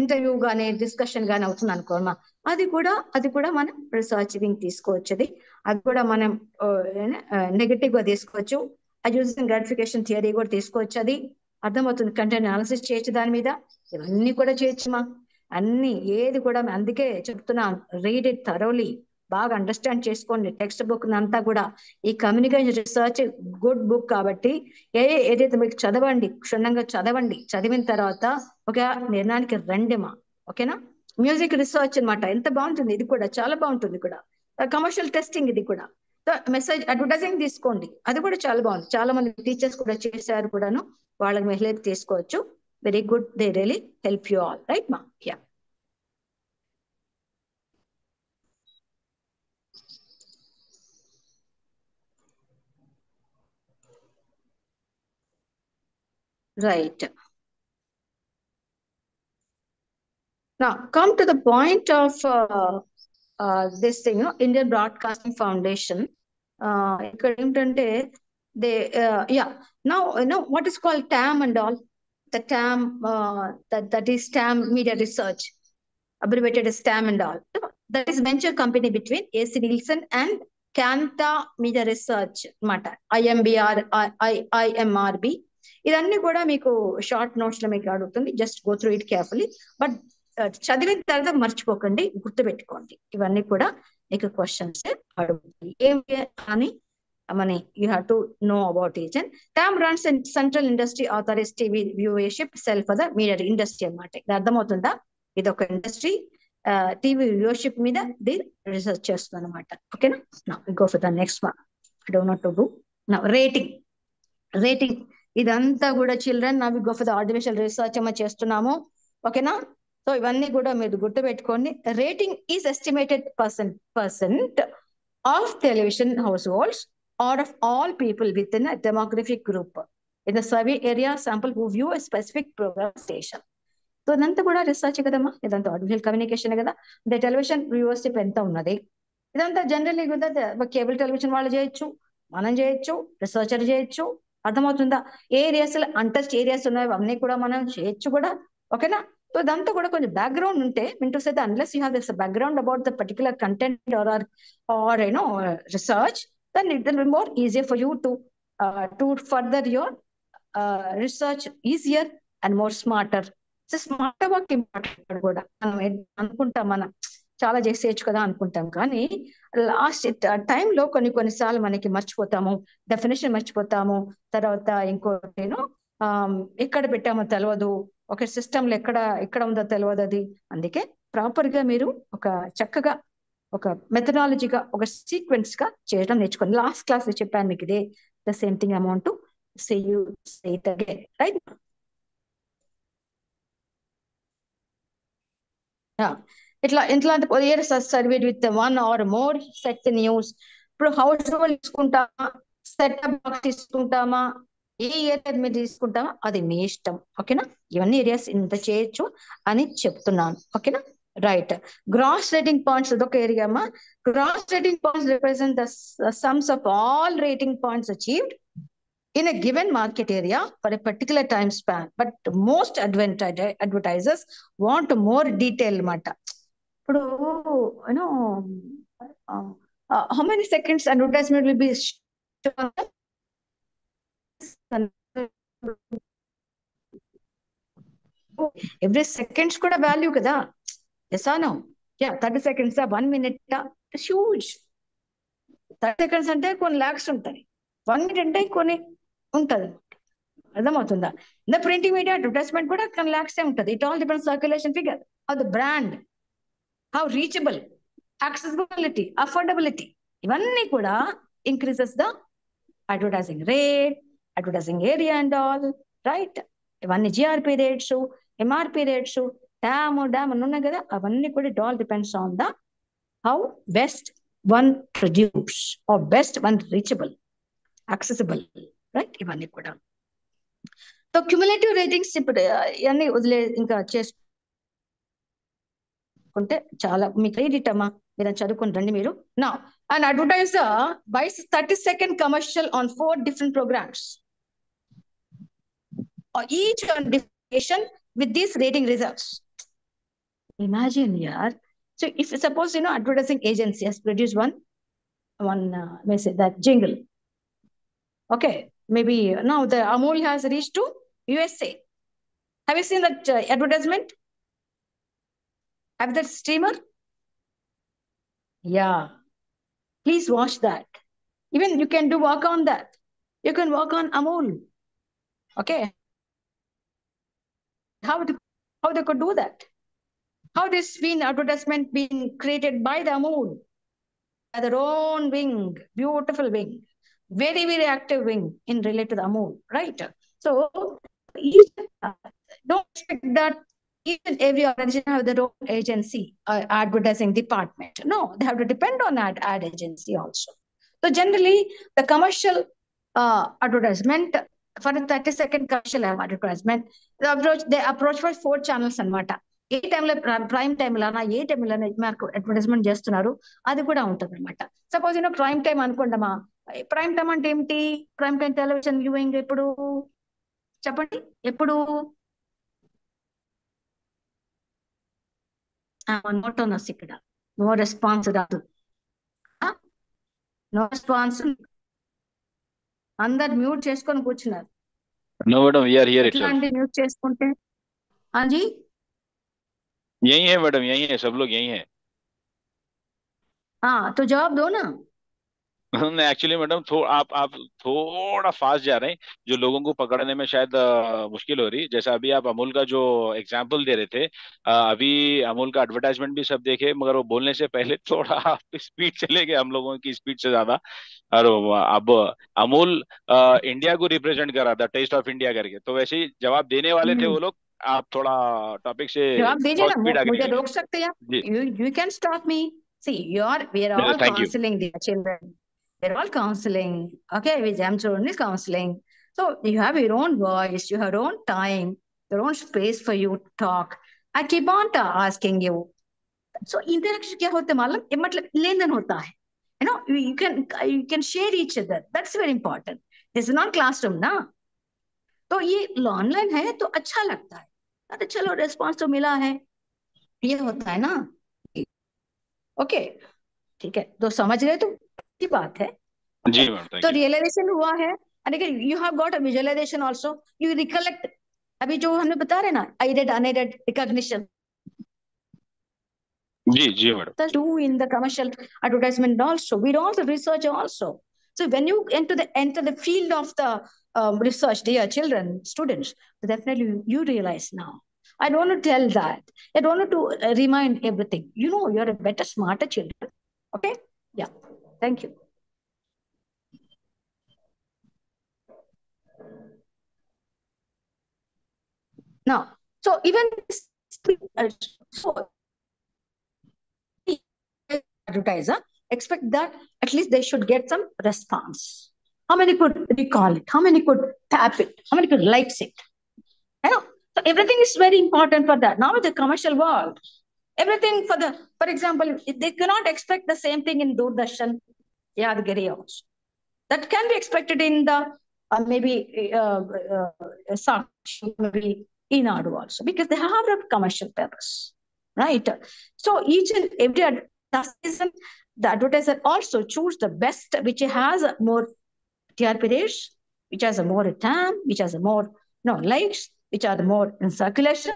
ఇంటర్వ్యూ గానీ డిస్కషన్ గానీ అవుతుంది అనుకోమా, అది కూడా మనం రీసెర్చ్ వింగ్ తీసుకోవచ్చు. అది కూడా మనం నెగటివ్ గా తీసుకోవచ్చు. యూజింగ్ గ్రాటిఫికేషన్ థియరీ కూడా తీసుకోవచ్చు. అది అర్థమవుతుంది. కంటెంట్ అనాలిసిస్ చేయొచ్చు, దాని మీద ఇవన్నీ కూడా చేయొచ్చుమా. అన్ని ఏది కూడా అందుకే చెప్తున్నాను, రీడ్ ఇట్ థరోలీ, బాగా అండర్స్టాండ్ చేసుకోండి టెక్స్ట్ బుక్ అంతా కూడా. ఈ కమ్యూనికేషన్ రీసెర్చ్ గుడ్ బుక్ కాబట్టి ఏదైతే మీకు చదవండి, క్షుణ్ణంగా చదవండి. చదివిన తర్వాత ఒక నిర్ణయానికి రండిమా. ఓకేనా? మ్యూజిక్ రీసెర్చ్ అనమాట, ఎంత బాగుంటుంది ఇది కూడా, చాలా బాగుంటుంది కూడా. కమర్షియల్ టెస్టింగ్ ఇది కూడా. మెసేజ్ అడ్వర్టైజింగ్ తీసుకోండి, అది కూడా చాలా బాగుంది. చాలా మంది టీచర్స్ కూడా చేశారు కూడాను, వాళ్ళకి మెసేజ్ తీసుకోవచ్చు. Very good, they really help you all, right మా? Yeah. Right. Now, come to the point of this thing, Indian Broadcasting Foundation. Ikkada entante now what is called TAM and all. The TAM, that is TAM Media Research, abbreviated as TAM and all. That is venture company between AC Nielsen and Kanta Media Research Mata, IMRB. ఇదన్నీ కూడా మీకు short notes లో మీకు అడుగుతుంది. Just go through it carefully. But చదివిన తర్వాత మర్చిపోకండి, గుర్తుపెట్టుకోండి. ఇవన్నీ కూడా మీకు క్వశ్చన్స్ అడుగుతాయి. ఏమి అని money you have to know about it. And TAM runs in Central Industry Authorities TV viewership cell for the media industry అన్నమాట. ఇది అర్థమవుతుందా? ఇది ఒక ఇండస్ట్రీ టీవీ వ్యూవర్షిప్ మీద ఇది రీసెర్చ్ చేస్తుంది అనమాట. ఓకేనా? Now we go for the next one. I don't know to do. Now rating ఇదంతా కూడా children now go for the artificial research ఏమో చేస్తున్నాము. ఓకేనా? సో ఇవన్నీ కూడా మీరు గుర్తుపెట్టుకోండి. Rating is estimated percent of television households or of all people within demographic group in the survey area sample who view a specific program station. So ఇదంతా కూడా research కదమ్మా, ఇదంతా ఆర్టిఫిషియల్ కమ్యూనికేషన్ కదా. The television viewership ఎంత ఉన్నది, ఇదంతా generally కూడా cable television వాళ్ళు చేయొచ్చు, మనం చేయొచ్చు, రీసెర్చర్ చేయొచ్చు. అర్థమవుతుందా? ఏ ఏరియాస్ అన్టచ్డ్ ఏరియాస్ ఉన్నాయో అవన్నీ కూడా మనం చేయొచ్చు కూడా. ఓకేనా? సో ఇదంతా కూడా కొంచెం బ్యాక్గ్రౌండ్ ఉంటే mean say unless you have this background about the particular content or research, then it will be more easier for you to further your research easier and more smarter. So smart work important కూడా. మనం అనుకుంటాం మనం చాలా చేసేయచ్చు కదా అనుకుంటాం, కానీ last టైంలో కొన్నిసార్లు మనకి మర్చిపోతాము, డెఫినేషన్ మర్చిపోతాము, తర్వాత ఇంకోటి ఎక్కడ పెట్టామో తెలియదు, ఒక సిస్టంలో ఎక్కడ ఉందో తెలియదు. అది అందుకే ప్రాపర్ గా మీరు ఒక చక్కగా ఒక మెథడాలజీగా ఒక సీక్వెన్స్ గా చేయడం నేర్చుకోండి. లాస్ట్ క్లాస్ లో చెప్పాను మీకు ఇదే the same thing amount say you say it again, right? ఇట్లాంటి served with 1 or more set news. ఇప్పుడు హౌస్ హోల్డ్ తీసుకుంటామా, సెటప్ బాక్స్ తీసుకుంటామా, ఏ ఏరియా మీరు తీసుకుంటామా అది మీ ఇష్టం. ఓకేనా? ఇవన్నీ ఏరియాస్ ఇంత చేయొచ్చు అని చెప్తున్నాను. ఓకేనా? రైట్. గ్రాస్ రేటింగ్ పాయింట్స్ అదొక ఏరియా అమ్మా. Gross rating points represent the sums of all rating points achieved in a given market area for a particular time span, but most advertisers want more detail mata. ఇప్పుడు how many seconds advertisement will be shown? Every seconds కూడా value కదా. Yes or no? Yeah, 30 seconds 1 minute it's huge. 30 seconds అంటే కొన్ని లాక్స్ ఉంటాయి, 1 minute అంటే కొన్ని ఉంటది. అర్థమవుతుందా? ద ప్రింటింగ్ మీడియా అడ్వర్టైజ్మెంట్ కూడా కొన్ని లాక్సే ఉంటది. It all depends circulation figure of the brand, how reachable, accessibility, affordability, ఇవన్నీ కూడా increases the advertising rate, advertising area and all, right? ఇవన్నీ జిఆర్పి రేట్స్, ఎంఆర్పి రేట్స్, డామ్ అని ఉన్నాయి కదా, అవన్నీ కూడా it all depends on the how best one produce or best one reachable, accessible, right? ఇవన్నీ కూడా. సో క్యుములేటివ్ రేటింగ్స్ ఇప్పుడు ఇవన్నీ ఇంకా చేసుకుంటే చాలా మీకు క్రెడిట్ అమ్మా, మీరు చదువుకుని రండి మీరు. నా and advertiser buys 30-second commercial on 4 different programs, each on differentiation with these rating results. Imagine here. So if suppose advertising agency has produced one may say that jingle. Okay, maybe now the Amul has reached to USA. Have you seen that advertisement? Have that streamer? Yeah. Please watch that. Even you can do work on that. You can work on Amul. Okay. How they could do that? How this been advertisement being created by the Amul? By their own wing, beautiful wing. Very, very active wing in relate to the Amul, right? So don't expect that each and every organization have their own agency, advertising department. No, they have to depend on ad agency also. So generally, the commercial advertisement for a 30-second commercial advertisement, they approach for 4 channels అనమాట. ఏ టైంలో prime టైంలోనా ఏ టైంలో మాకు advertisement చేస్తున్నారు అది కూడా ఉంటుంది అనమాట. Suppose prime time అనుకుంటామా, ప్రైమ్ టైం అంటే ఏమిటి? ప్రైమ్ టైం టెలివిజన్ వ్యూయింగ్ ఎప్పుడు చెప్పండి, ఎప్పుడు? నోటోనస్ ఇక్కడ నో రెస్పాన్స్ రాదు, నో రెస్పాన్స్, అందరు మ్యూట్ చేసుకొని కూర్చున్నారు. No madam, we are here itself. Mute చేసుకుంటే हाँ जी यही है मैडम, यही है, सब लोग यही है. हाँ तो जवाब दो ना. एक्चुअली मैडम आप थोड़ा फास्ट जा रहे हैं, जो लोगों को पकड़ने में शायद मुश्किल हो रही। जैसा अभी आप अमूल का जो एग्जांपल दे रहे थे, अभी अमूल का एडवर्टाइजमेंट भी सब देखे, मगर वो बोलने से पहले थोड़ा आप स्पीड चले गए, हम लोगों की स्पीड से ज्यादा। और अब अमूल इंडिया को रिप्रेजेंट कर रहा था, टेस्ट ऑफ इंडिया करके, तो वैसे ही जवाब देने वाले थे वो लोग। आप थोड़ा टॉपिक से जवाब दीजिए बहुत ना, स्पीड आगे मुझे निकल रोक सकते हैं आप? गए। जी, You can stop me. See, we are all thank you. counseling the children. We're all counseling. Okay, with them children is counseling. So you have your own voice, you have your own time, your own space for you to talk. I keep on asking you. So interaction क्या होता है मालूम? ये मतलब लेन then होता है. You know, you can share each other. That's very important. This is not classroom ना. तो ये ऑनलाइन है तो अच्छा लगता है. अरे चलो रेस्पॉन्स तो मिला है, ये होता है ना. ओके, ठीक है, तो समझ गए तो की बात है. ओके, जी मैम, तो थैंक यू। रियलाइजेशन हुआ है. And again you have got a visualization also. You recollect. अभी जो हमने बता रहे ना, aided unaided recognition जी जी madam. do in the commercial advertisement also. We do all the research also. So when you enter the field of the research, dear children, students, definitely you realize now. I don't want to tell that. I don't want to remind everything. You know, you're a better, smarter children. Okay? Yeah. Thank you. Now, so even so advertiser expect that at least they should get some response. How many could recall it? How many could tap it? How many could likes it? You know, so everything is very important for that. Now with the commercial world, everything for example, they cannot expect the same thing in Doordarshan, Yadgiri also. That can be expected in the maybe Sakshi, maybe Inadu also, because they have a commercial purpose, right? So each and every season, the advertiser also choose the best, which has more TRP rates, which has a more time, which has a more likes, which are the more in circulation.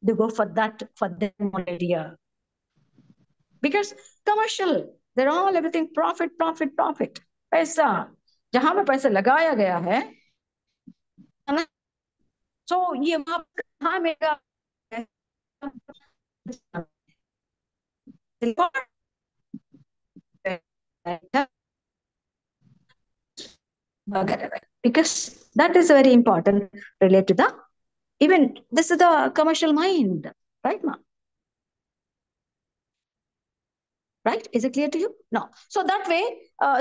They go for that for them area, because commercial, they're all everything profit, profit, profit. पैसा, जहां पे पैसा लगाया गया है ना, तो ये वहां कहाँ मिलेगा because that is very important related to the even this is the commercial mind, right, ma? Right? Is it clear to you? No. So that way,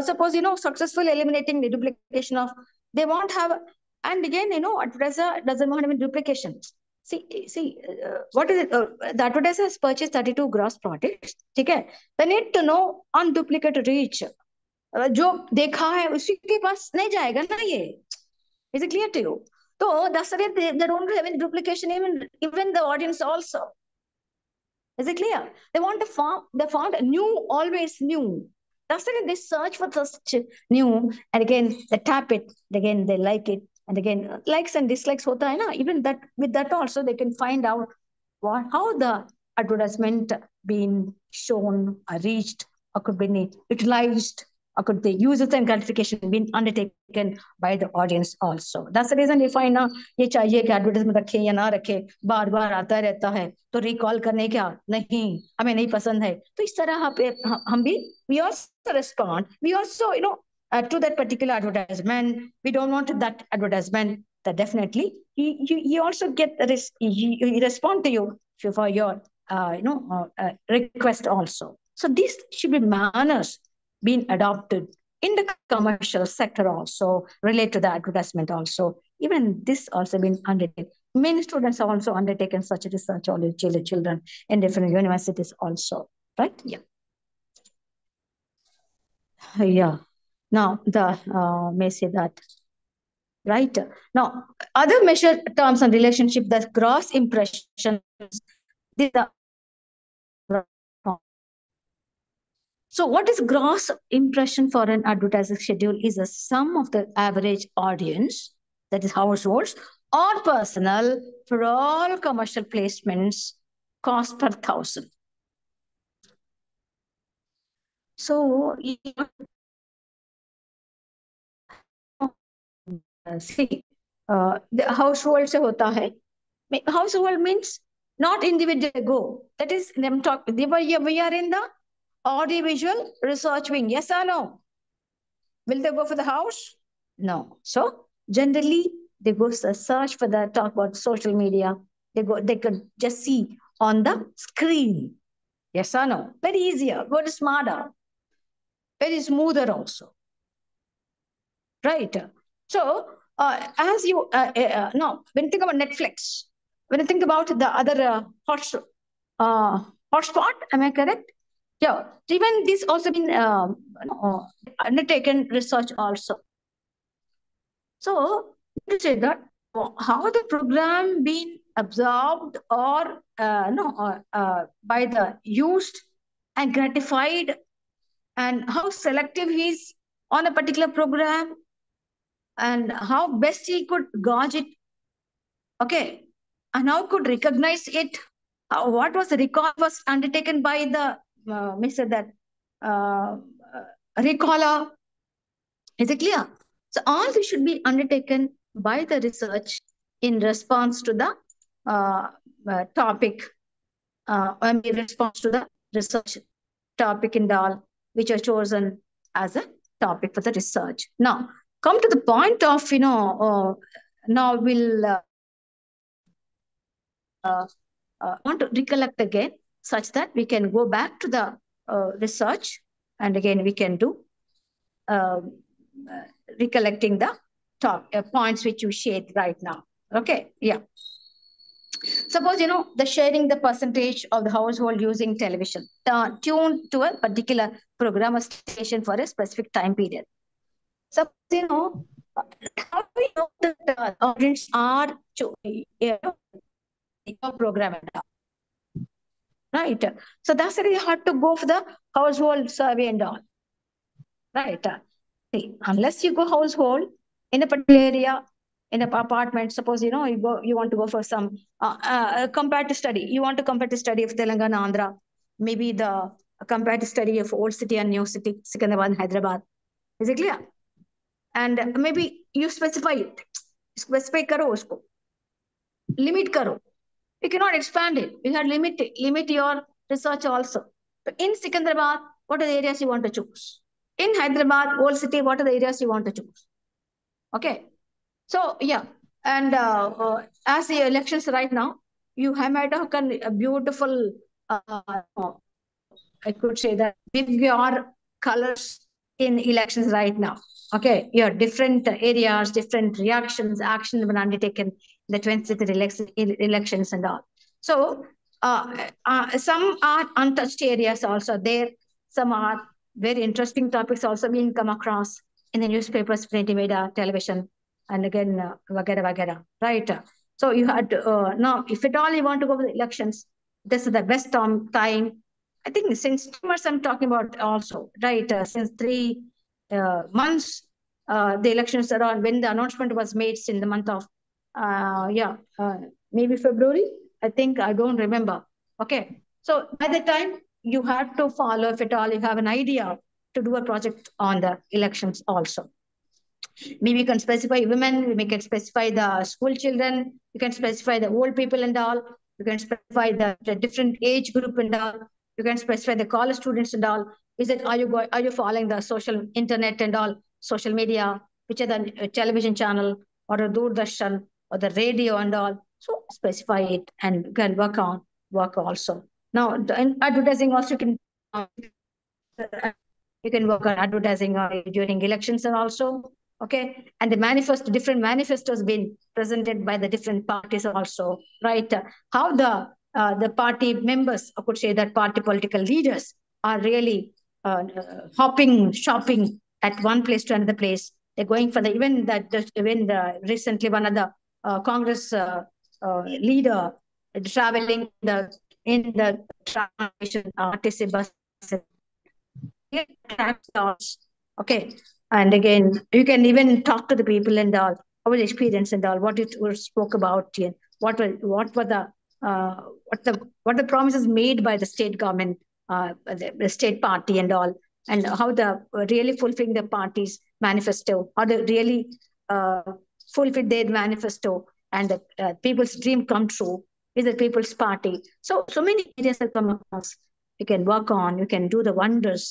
suppose successful eliminating the duplication of, they won't have, and again advertiser doesn't want any duplication. See, what is it? The advertiser has purchased 32 gross products. Okay, they need to know on duplicate reach. जो देखा है उसी के पास नहीं जाएगा ना ये. Is it clear to you? So that's the way they don't have any duplication, even the audience also. Is it clear? They want to form, they found new, always new. That's why they search for such new, and again they tap it, again they like it, and again likes and dislikes hota hai na. Even that, with that also they can find out how the advertisement being shown or reached or could be utilized, or could the users and gratification being undertaken by the audience also. That's the reason you find now ये चाहिए कि advertisement रखे या ना रखे, बार बार आता रहता है, तो रिकॉल करने क्या नहीं, हमें नहीं पसंद है, तो इस तरह हम भी we also respond, we also to that particular advertisement, we don't want that advertisement, that definitely you also get this, you respond to you for your request also. So these should be manners being adopted in the commercial sector also, relate to the advertisement also. Even this also been undertaken. Many students have also undertaken such research on children in different universities also, right? Yeah. Yeah. Now the may say that, right? Now other measure terms and relationship, the gross impressions. These are so what is gross impression for an advertising schedule is a sum of the average audience, that is households or personnel, for all commercial placements, cost per 1,000. So see, the household se hota hai. Household means not individual go. That is, them talk. We are in the audiovisual research wing. Yes or no? Will they go for the house? No. So generally, they go search for the talk about social media. They could just see on the screen. Yes or no? Very easier, very smarter, very smoother also. Right. So as you now, when you think about Netflix, when you think about the other hotspot, am I correct? Yeah. Even this also been undertaken research also. So to say that how the program been absorbed or by the used and gratified, and how selective he is on a particular program, and how best he could gauge it, okay, and how could recognize it, what was the record was undertaken by the Mr. that recaller. Is it clear? So all this should be undertaken by the research in response to the topic, in response to the research topic and all, which are chosen as a topic for the research. Now, come to the point of, now we'll want to recollect again, such that we can go back to the research, and again we can do recollecting the top points which you shared right now. Okay, yeah. Suppose, the sharing the percentage of the household using television tuned to a particular program or station for a specific time period. Suppose, how do we know that audience are your program and all? Right. So that's really hard to go for the household survey and all. Right. See, unless you go household in a particular area, in an apartment, suppose, you want to go for some comparative study. You want to comparative study of Telangana, Andhra, maybe the comparative study of old city and new city, Secunderabad, Hyderabad. Is it clear? And maybe you specify it. Specify karo usko. Limit karo. You cannot expand it. You have limit your research also. So in Secunderabad, what are the areas you want to choose? In Hyderabad, old city, what are the areas you want to choose? Okay. So, yeah. And as the elections right now, you have made a beautiful, I could say that, give your colors in elections right now. Okay. Your different areas, different reactions, actions been undertaken in the 20th elections and all. So, some are untouched areas also there. Some are very interesting topics also being come across in the newspapers, print media, television, and again, vagara vagara, right? So you had to, now, if at all you want to go for the elections, this is the best time. I think since 2 months I'm talking about also, right? Since 3 months, the elections are on, when the announcement was made in the month of, maybe February, I think, I don't remember. Okay. So by the time you have to follow, if at all you have an idea to do a project on the elections also. Maybe you can specify women, we can specify the school children, you can specify the old people and all, you can specify the different age group and all, you can specify the college students and all. Is it, are you following the social internet and all, social media, which are the television channel or the Doordarshan or the radio and all? So specify it and can work also. Now, in advertising also, you can work on advertising during elections and also. Okay, and the different manifestos been presented by the different parties also, right? How the party members, I could say that party political leaders are really shopping at one place to another place. They're going for even recently one of the Congress leader traveling in the transportation RTC bus. Okay. And again, you can even talk to the people and all, our experience and all, what it spoke about, what the promises made by the state government, the state party and all, and how the really fulfilling the party's manifesto, how they really fulfill their manifesto and the people's dream come true is the people's party. So many areas have come across. You can work on, you can do the wonders,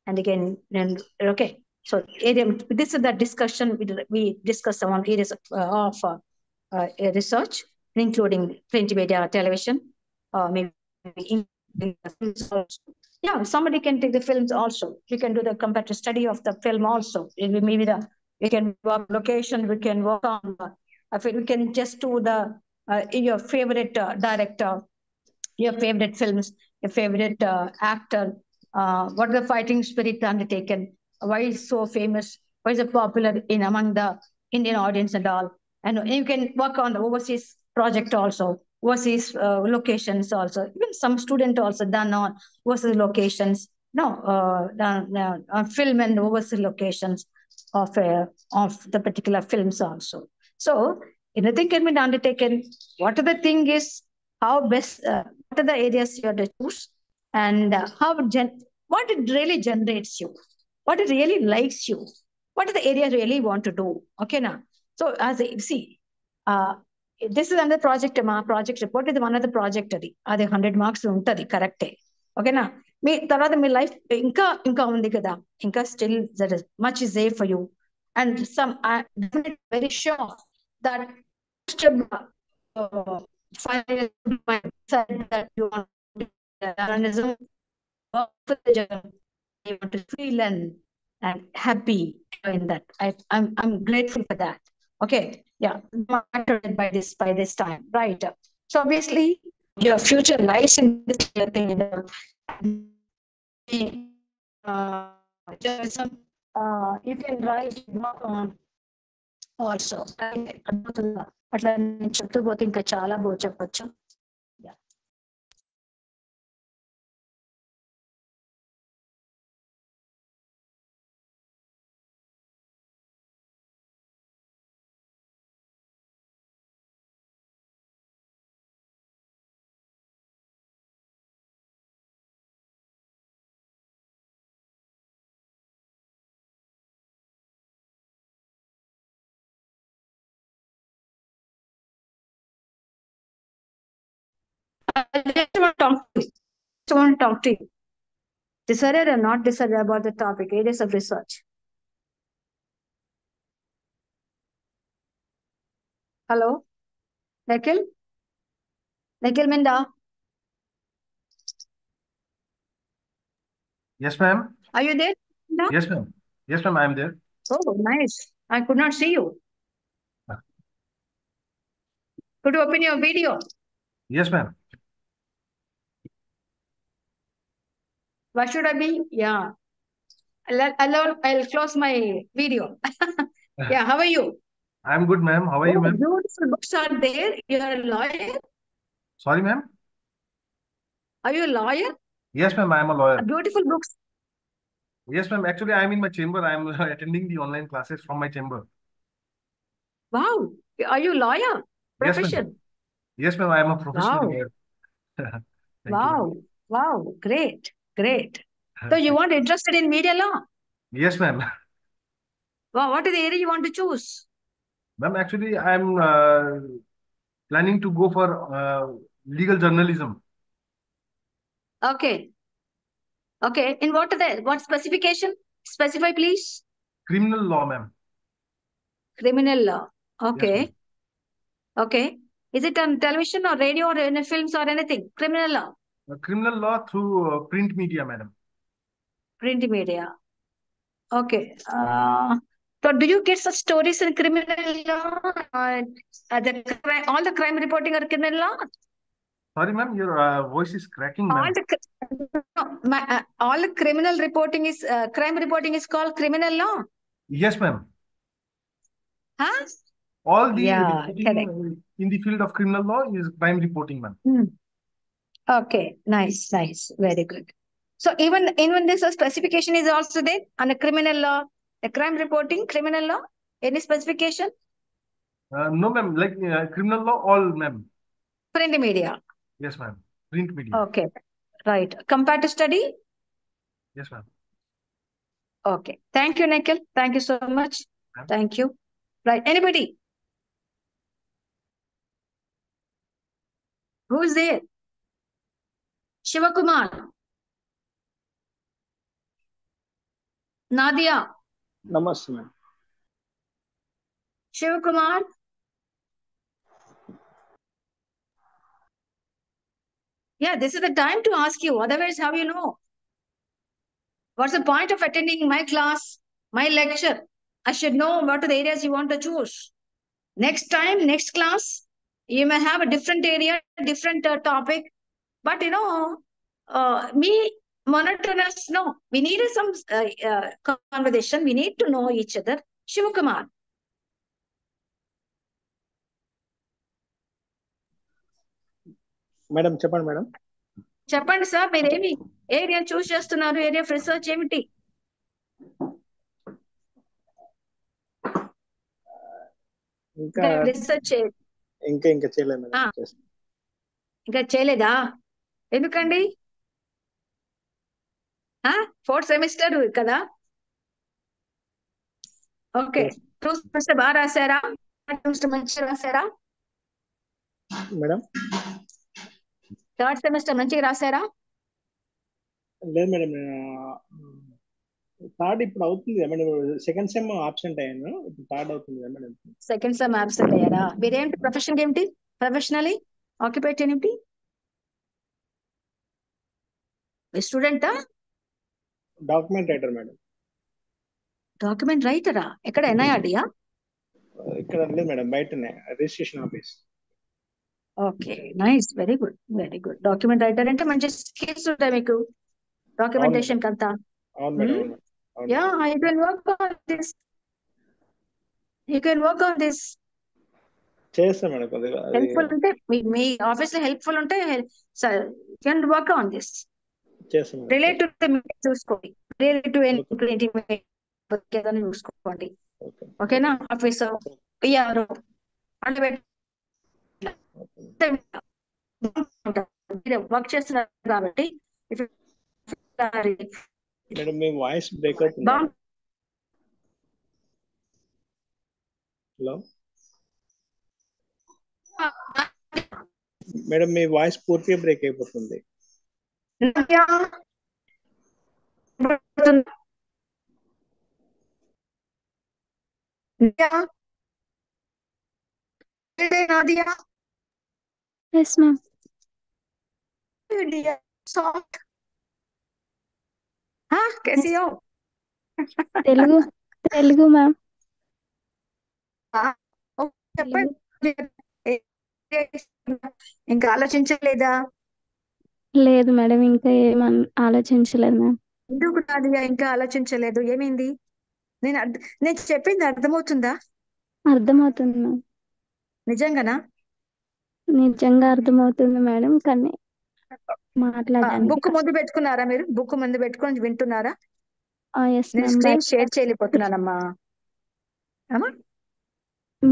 and again, and okay. So area, this is the discussion we discuss on areas of research, including print media, television, maybe films also. Yeah, somebody can take the films also. We can do the comparative study of the film also. Maybe we can work location, we can work on, I feel we can just do the your favorite director, your favorite films, your favorite actor, what the fighting spirit undertaken, why is so famous, why is it popular in among the Indian audience and all. And you can work on the overseas project also, overseas locations also. Even some student also done on overseas locations. No, done on film and overseas locations of the particular films also. So anything can be undertaken. What are the thing is how best, what are the areas you have to choose, and what it really generates you, what it really likes you, what is the area you really want to do. Okay, now. So as a, see, this is another project. Project report is one of the project. Adi 100 marks untadi correct. Okay, now. మీ తర్వాత మీ life ఇంకా ఉంది కదా, ఇంకా still there is much is there for you, and some very sure that finally said that you want journalism, work for the journalism, you want to feel and happy in that. I'm grateful for that. Okay, yeah, by this time, right? So obviously your future lies in this thing. Journalism, you can write, work on also. అట్లా నేను చెప్తూ పోతే ఇంకా చాలా చెప్పొచ్చు. I just want to talk to you. Decided or not decided about the topic, areas of research. Hello, Nikhil Minda. Yes, ma'am. Are you there? No? Yes, ma'am. Yes, ma'am, I am there. Oh, nice. I could not see you. Could you open your video? Yes, ma'am. What should I be? Yeah. I'll close my video. Yeah, how are you? I'm good, ma'am. How are you, ma'am? Beautiful books are there. You are a lawyer? Sorry, ma'am? Are you a lawyer? Yes, ma'am, I am a lawyer. Beautiful books. Yes, ma'am. Actually, I am in my chamber. I am attending the online classes from my chamber. Wow. Are you a lawyer? Profession? Yes, ma'am, I am a professional Wow. lawyer. Wow. You, wow. Great. Great. So you want interested in media law? Yes, ma'am. Wow. What is the area you want to choose? Ma'am, actually, I am planning to go for legal journalism. Okay. Okay. In what specification? Specify, please. Criminal law, ma'am. Criminal law. Okay. Yes, okay. Is it on television or radio or in films or anything? Criminal law. Criminal law through print media, madam. Print media. Okay. So do you get such stories in criminal law? All the crime reporting are criminal law? Sorry, ma'am, your voice is cracking, ma'am. All the criminal reporting is, crime reporting is called criminal law? Yes, ma'am. Huh? All the correct. in the field of criminal law is crime reporting, ma'am. Okay, nice. Very good. So even this specification is also there on the criminal law, the crime reporting, criminal law, any specification? No, ma'am, like criminal law, all, ma'am. Print media. Yes, ma'am. Print media. Okay, right. Comparative study? Yes, ma'am. Okay. Thank you, Nikhil. Thank you so much. Thank you. Right. Anybody? Who is there? Shivakumar. Nadia. Namaste, ma'am. Shivakumar. Yeah, this is the time to ask you. Otherwise, how you know? What's the point of attending my class, my lecture? I should know what are the areas you want to choose. Next time, next class, you may have a different area, different topic. But me monotonous. No, we need some conversation. We need to know each other. Shivakumar. Madam చెప్పండి madam. చెప్పండి sir, మీరేమి area చూస్ చేస్తున్నారు? Area of research ఏమిటి? ఇంకా research ఇంకా చేయలేదు madam. ఇంకా చేయలేదా? ఎందుకండి? 4th సెమిస్టర్ కదా. ఓకే, 2nd సెమిస్టర్ బాగా రాశారా? మంచిగా రాశారా మేడం? 3rd సెమిస్టర్ మంచిగా రాశారా? లేదు మేడం, థర్డ్ ఇప్పుడు అవుతుంది మేడం. 2nd సెమ్ ఆబ్సెంట్ అయ్యాను, ఇప్పుడు థర్డ్ అవుతుంది మేడం. 2nd సెమ్ ఆబ్సెంట్ అయ్యారా? మీరేంటి ప్రొఫెషన్ ఏమిటి? ప్రొఫెషనలీ ఆక్యుపేషన్ ఏమిటి? స్టూడెంటా? Document writer madam. డాక్యుమెంట్ రైటరా? ఎక్కడ? ఎన్ఐఆర్డియా? ఇక్కడ లేదు మేడం, బయటనే registration office. Okay, nice, very good, very good. Document writer అంటే మంచి స్కిల్స్ ఉంటాయి మీకు డాక్యుమెంటేషన్ కంతా. Yeah, you can work on this. You can work on this. చేస్తాం మేడం. కొద్దిగా హెల్ప్ఫుల్ ఉంటే మీ ఆఫీస్ లో హెల్ప్ఫుల్ ఉంటే కెన్ వర్క్ ఆన్ దిస్. చేస్తాం. రిలేటివ్ చూసుకోండి, రిలేటివ్ చూసుకోండి. ఓకేనా? ఆఫీస్ పిఆర్ వర్క్ చేస్తున్నారు కాబట్టి మేడం మీ వాయిస్ బ్రేక్ అవుతుంది. హలో మేడం, మీ వాయిస్ పూర్తిగా బ్రేక్ అయిపోతుంది. Nadia. Yes, ma'am. Soft. हाँ, कैसी हो? తెలుగు మ్యామ్. ఇంకా ఆలోచించలేదా? లేదు మేడం, ఇంకా ఆలోచించలేదు మ్యామ్. ఎందుకు నాదియా ఇంకా ఆలోచించలేదు? ఏమైంది? నేను చెప్పింది అర్థమవుతుందా? అర్థమవుతుంది మ్యామ్. నిజంగానా? నిజంగా అర్థమవుతుంది మేడం, కానీ మాట్లాడడానికి బుక్ ముందు పెట్టుకున్నారా మీరు? బుక్ ముందు పెట్టుకొని వింటున్నారా? ఎస్ నేను మ్యామ్. Screen share చేయలేకపోతున్నానమ్మా.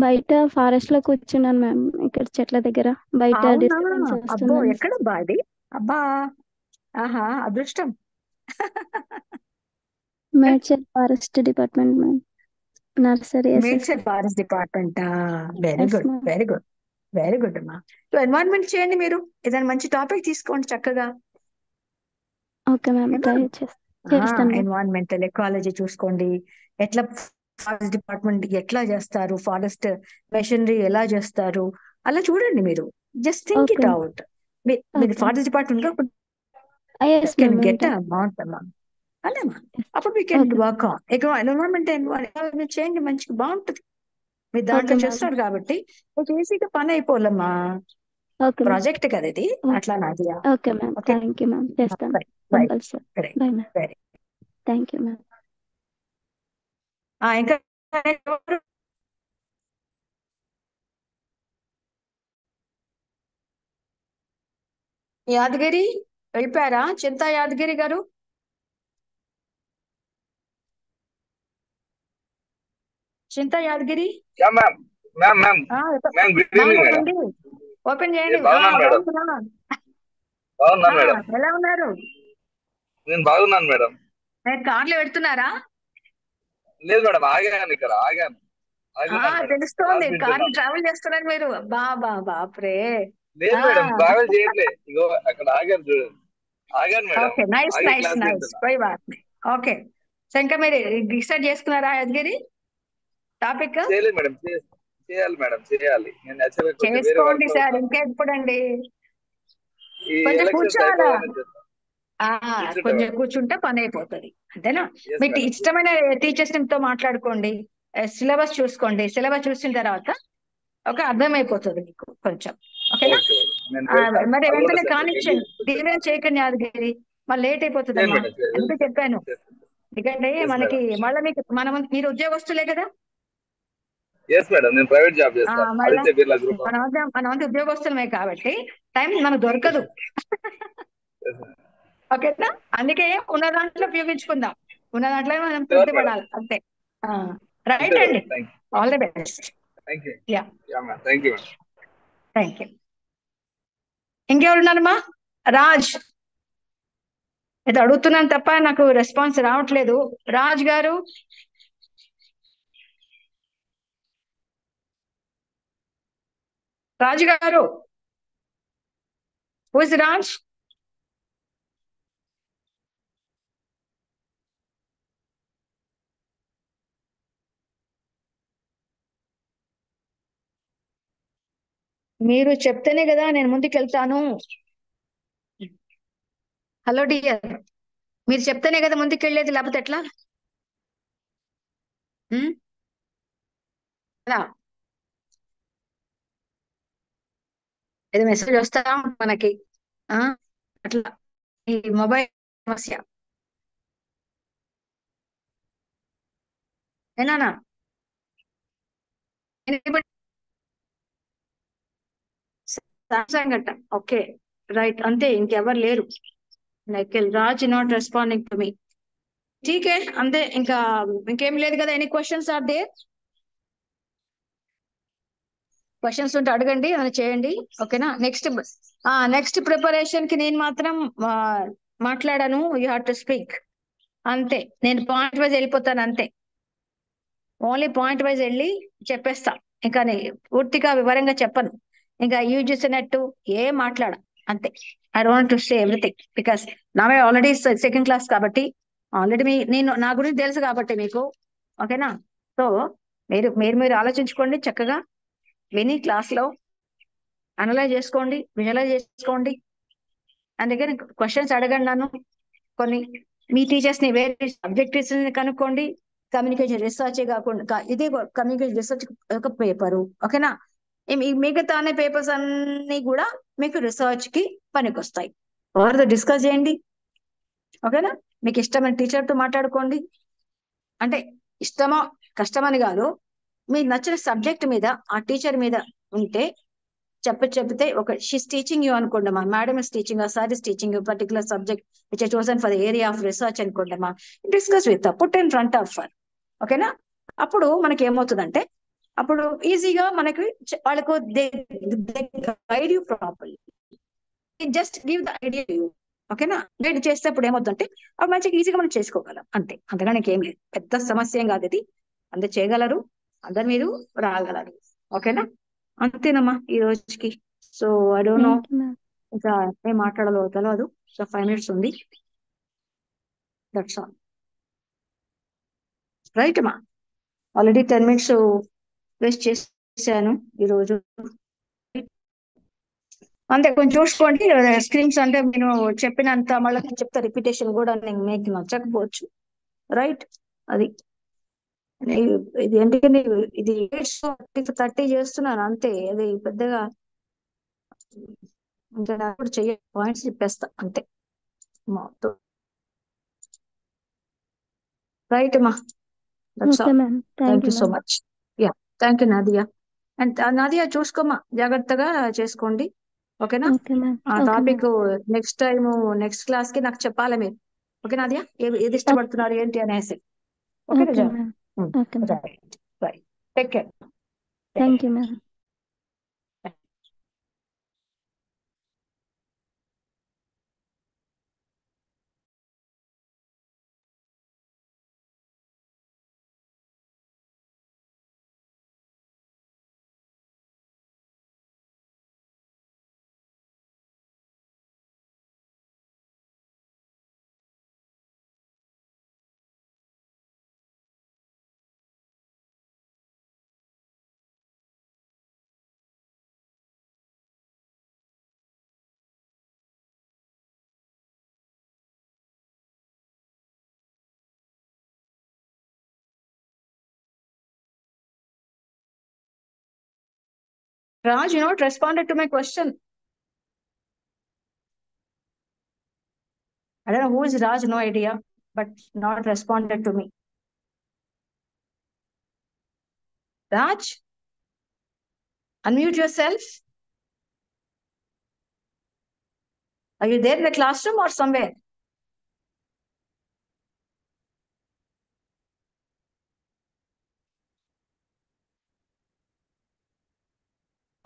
బయట ఫారెస్ట్ లో కూర్చున్నాను మ్యామ్, ఇక్కడ చెట్ల దగ్గర. బయట డిస్టర్బెన్స్ అబ్బో, వస్తుంది. ఎక్కడబ్బా అది? అబ్బా, ఆహా, అదృష్టం. Medchal forest department ma'am, nursery. Medchal forest department. Very good, ma'am. Very good, very good అమ్మా. ఎన్వైరన్మెంట్ చేయండి మీరు. ఏదైనా మంచి టాపిక్ తీసుకోండి చక్కగా. ఓకే మ్యామ్, ట్రై చేస్తాను. ఎన్వైరన్మెంటల్ ఎకాలజీ చూసుకోండి. ఎట్లా ఫారెస్ట్ డిపార్ట్మెంట్ ఎట్లా చేస్తారు, ఫారెస్ట్ మెషినరీ ఎలా చేస్తారు, అలా చూడండి మీరు. Just think it out. మీరు ఫారెస్ట్ డిపార్ట్మెంట్ లో గెట్ బాగుంటుందమ్మా. అలేమ్మా, అప్పుడు we can work on environment చేయండి, మంచిగా బాగుంటుంది. మీరు దాంట్లో చేస్తున్నారు కాబట్టి ఈజీగా పని అయిపోవాలమ్మా. ప్రాజెక్ట్ కదా ఇది, అట్లా నాది. Okay ma'am, thank you ma'am, చేస్తాను compulsory. Bye ma'am. Thank you ma'am. ఇంకా యాదగిరి వెళ్ళిపోయారా? చింతా యాదగిరి గారు. చింతా యాదగిరి ఓపెన్ చేయండి. ఎలా ఉన్నారు? నేను బాగున్నాను మేడం. కార్లో పెడుతున్నారా? లేదు మేడం, ఆగాను, ఇక్కడ ఆగాను. తెలుస్తోంది, కార్లో ట్రావెల్ చేస్తున్నారు మీరు. బాప్రే, లేదు మేడం, ట్రావెల్ చేయట్లే. ఇగో అక్కడ ఆగాను చూడండి. ఆగాను మేడం, ఓకే, నైస్ ఆగి నైస్ క్లాస్ నైస్, వింటున్నా. కోయి బాత్ नहीं. ఓకే, సో ఇంకా మీరు డిసైడ్ చేసుకున్నారా యద్గిరి టాపిక్? చేయలేదు మేడం, చేయాలి మేడం, చేయాలి. నేను యాక్చువల్గా కొంచెం వేరే చేసుకోండి వర్క్ లో సార్, ఉన్నాను. ఇంకెప్పుడండి. ఈ కొంచెం ఎలక్షన్స్ కూర్చోవాలా, అయిపోగానే చేస్తాను. ఆ కూర్చుంటా కొంచెం మేడం. కూర్చుంటే పని అయిపోతుంది, అంతేనా? ఎస్ మీకు మేడం. ఇష్టమైన టీచర్స్ తో మాట్లాడుకోండి, సిలబస్ చూసుకోండి, సిలబస్ చూసిన తర్వాత ఒక అర్థమైపోతుంది మీకు కొంచెం, ఓకేనా? ఓకే మేడం, నేను మరి తప్పకుండా వెంటనే వెళ్ళి కానిచ్చండి, కూర్చుంటా. డిలే చేయకండి యాదగిరి, మళ్ళీ లేట్ చేయండి అయిపోతుందమ్మా. మేడం, అందుకే చెప్పాను, చేస్తాను. ఎందుకంటే ఎస్ మనకి మేడం. మళ్ళీ మీకు మీరు ఉద్యోగస్తులే కదా. ఎస్ మేడం, నేను ప్రైవేట్ జాబ్ చేస్తాను, మళ్ళా ఆదిత్య బిర్లా గ్రూప్ ఆఫ్. మన ఉద్యోగస్తులమే కాబట్టి టైం మనకు దొరకదు. ఓకేనా? అందుకే ఉన్న దాంట్లో ఉపయోగించుకుందాం, ఉన్న దాంట్లో మనం షూర్ తృప్తి మేడం, పడాలి అంతే. అంతే రైట్ మేడం. అండి, all the best. Thank you. Yeah, yeah madam, thank you madam. Thank you. ఇంకెవరున్నారమ్మా? రాజ్, ఇది అడుగుతున్నాను తప్ప నాకు రెస్పాన్స్ రావట్లేదు. రాజ్ గారు, రాజు గారు, హూ ఇస్ రాజ్? మీరు చెప్తేనే కదా నేను ముందుకెళ్తాను. హలో డియర్, మీరు చెప్తేనే కదా ముందుకెళ్ళేది, లేకపోతే ఎట్లా? ఉమ్, అలా ఏదో మెసేజ్ వస్తా మనకి, ఆ అట్లా ఈ మొబైల్ సమస్య ఏనానా. సామ్సంగ్ అంట, ఓకే రైట్, అంతే, ఇంకెవరు లేరు. నైకెల్ Raj not responding to me. ఠీకే, అంతే ఇంకా, ఇంకేం లేదు కదా. Any questions are they? Questions ఉంటే అడగండి, అని చేయండి, ఓకేనా? నెక్స్ట్ ప్రిపరేషన్ కి నేను మాత్రం మాట్లాడాను, యూ హ్యావ్ టు స్పీక్, అంతే. నేను పాయింట్ వైజ్ వెళ్ళిపోతాను అంతే, ఓన్లీ పాయింట్ వైజ్ వెళ్ళి చెప్పేస్తా, ఇంకా పూర్తిగా వివరంగా చెప్పను. ఇంకా యూజీసీ ఏం మాట్లాడ, అంతే. I don't to say everything because నావే ఆల్రెడీ సెకండ్ క్లాస్ కాబట్టి, ఆల్రెడీ నేను నా గురించి తెలుసు కాబట్టి మీకు, ఓకేనా? సో మీరు ఆలోచించుకోండి చక్కగా, విని క్లాస్ లో అనలైజ్ చేసుకోండి, విజువలైజ్ చేసుకోండి. అందుకని క్వశ్చన్స్ అడగండి నన్ను కొన్ని. మీ టీచర్స్ ని వేరే సబ్జెక్ట్ కనుక్కోండి. కమ్యూనికేషన్ రీసెర్చ్ కాకుండా ఇది కమ్యూనికేషన్ రీసెర్చ్ ఒక పేపరు, ఓకేనా? మిగతా అనే పేపర్స్ అన్ని కూడా మీకు రీసెర్చ్ కి పనికొస్తాయి. వారితో డిస్కస్ చేయండి, ఓకేనా? మీకు ఇష్టమైన టీచర్ తో మాట్లాడుకోండి, అంటే ఇష్టమో కష్టమని కాదు, మీకు నచ్చిన సబ్జెక్ట్ మీద ఆ టీచర్ మీద ఉంటే చెప్తే, ఒక షీస్ టీచింగ్ యూ అనుకోండి, మా madam is teaching, sir is teaching particular subject which I chosen for the area of research అనుకోండి, discuss with put in front of for, ఓకేనా? అప్పుడు మనకి ఏమవుతుందంటే, అప్పుడు ఈజీగా మనకి వాళ్ళకు guide you properly, just give the idea you, ఓకేనా? గైడ్ చేస్తే అప్పుడు ఏమవుతుందంటే అప్పుడు మంచిగా ఈజీగా మనం చేసుకోగలం, అంతే. అంతగానే ఏం లేదు, పెద్ద సమస్య ఏం కాదు ఇది, అందరు చేయగలరు, అందరు మీరు రాగలరు, ఓకేనా? అంతేనమ్మా ఈ రోజుకి. So I don't know, thank you ma'am. ఇంకా ఏం మాట్లాడాలో తెలియదు. సో 5 minutes ఉంది, దట్స్ ఆల్. రైట్ అమ్మా, ఆల్రెడీ 10 minutes వేస్ట్ చేశాను ఈరోజు, అంతే. కొంచెం చూసుకోండి స్క్రీన్స్, అంటే నేను చెప్పినంత మళ్ళీ చెప్తా, రిపిటేషన్ కూడా మీకు నచ్చకపోవచ్చు, రైట్? అది ఇది ఎందుకంటే ఇది 30 చేస్తున్నాను అంతే, అది పెద్దగా ఇంకా నాకు చెయ్య, పాయింట్స్ చెప్పేస్తా అంతే. రైట్ అమ్మా, that's okay all. Ma'am, thank thank you you so ma'am. Much. Yeah, thank you Nadia. And Nadia చూసుకోమ్మా, జాగ్రత్తగా చేసుకోండి, ఓకేనా? Okay ma'am. ఆ okay ma'am. Topic next class కి నాకు చెప్పాలి మీరు, ఓకే నాదియా? ఏది ఇష్టపడుతున్నారు ఏంటి అనేసి, ఓకే ఓకే రజా? Ma'am. Okay ma'am. Right right, take care. Thank you ma'am. Raj, you not responded to my question. I don't know who is Raj, no idea, but not responded to me. Raj, unmute yourself. Are you there in the classroom or somewhere?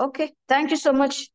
Okay, thank you so much.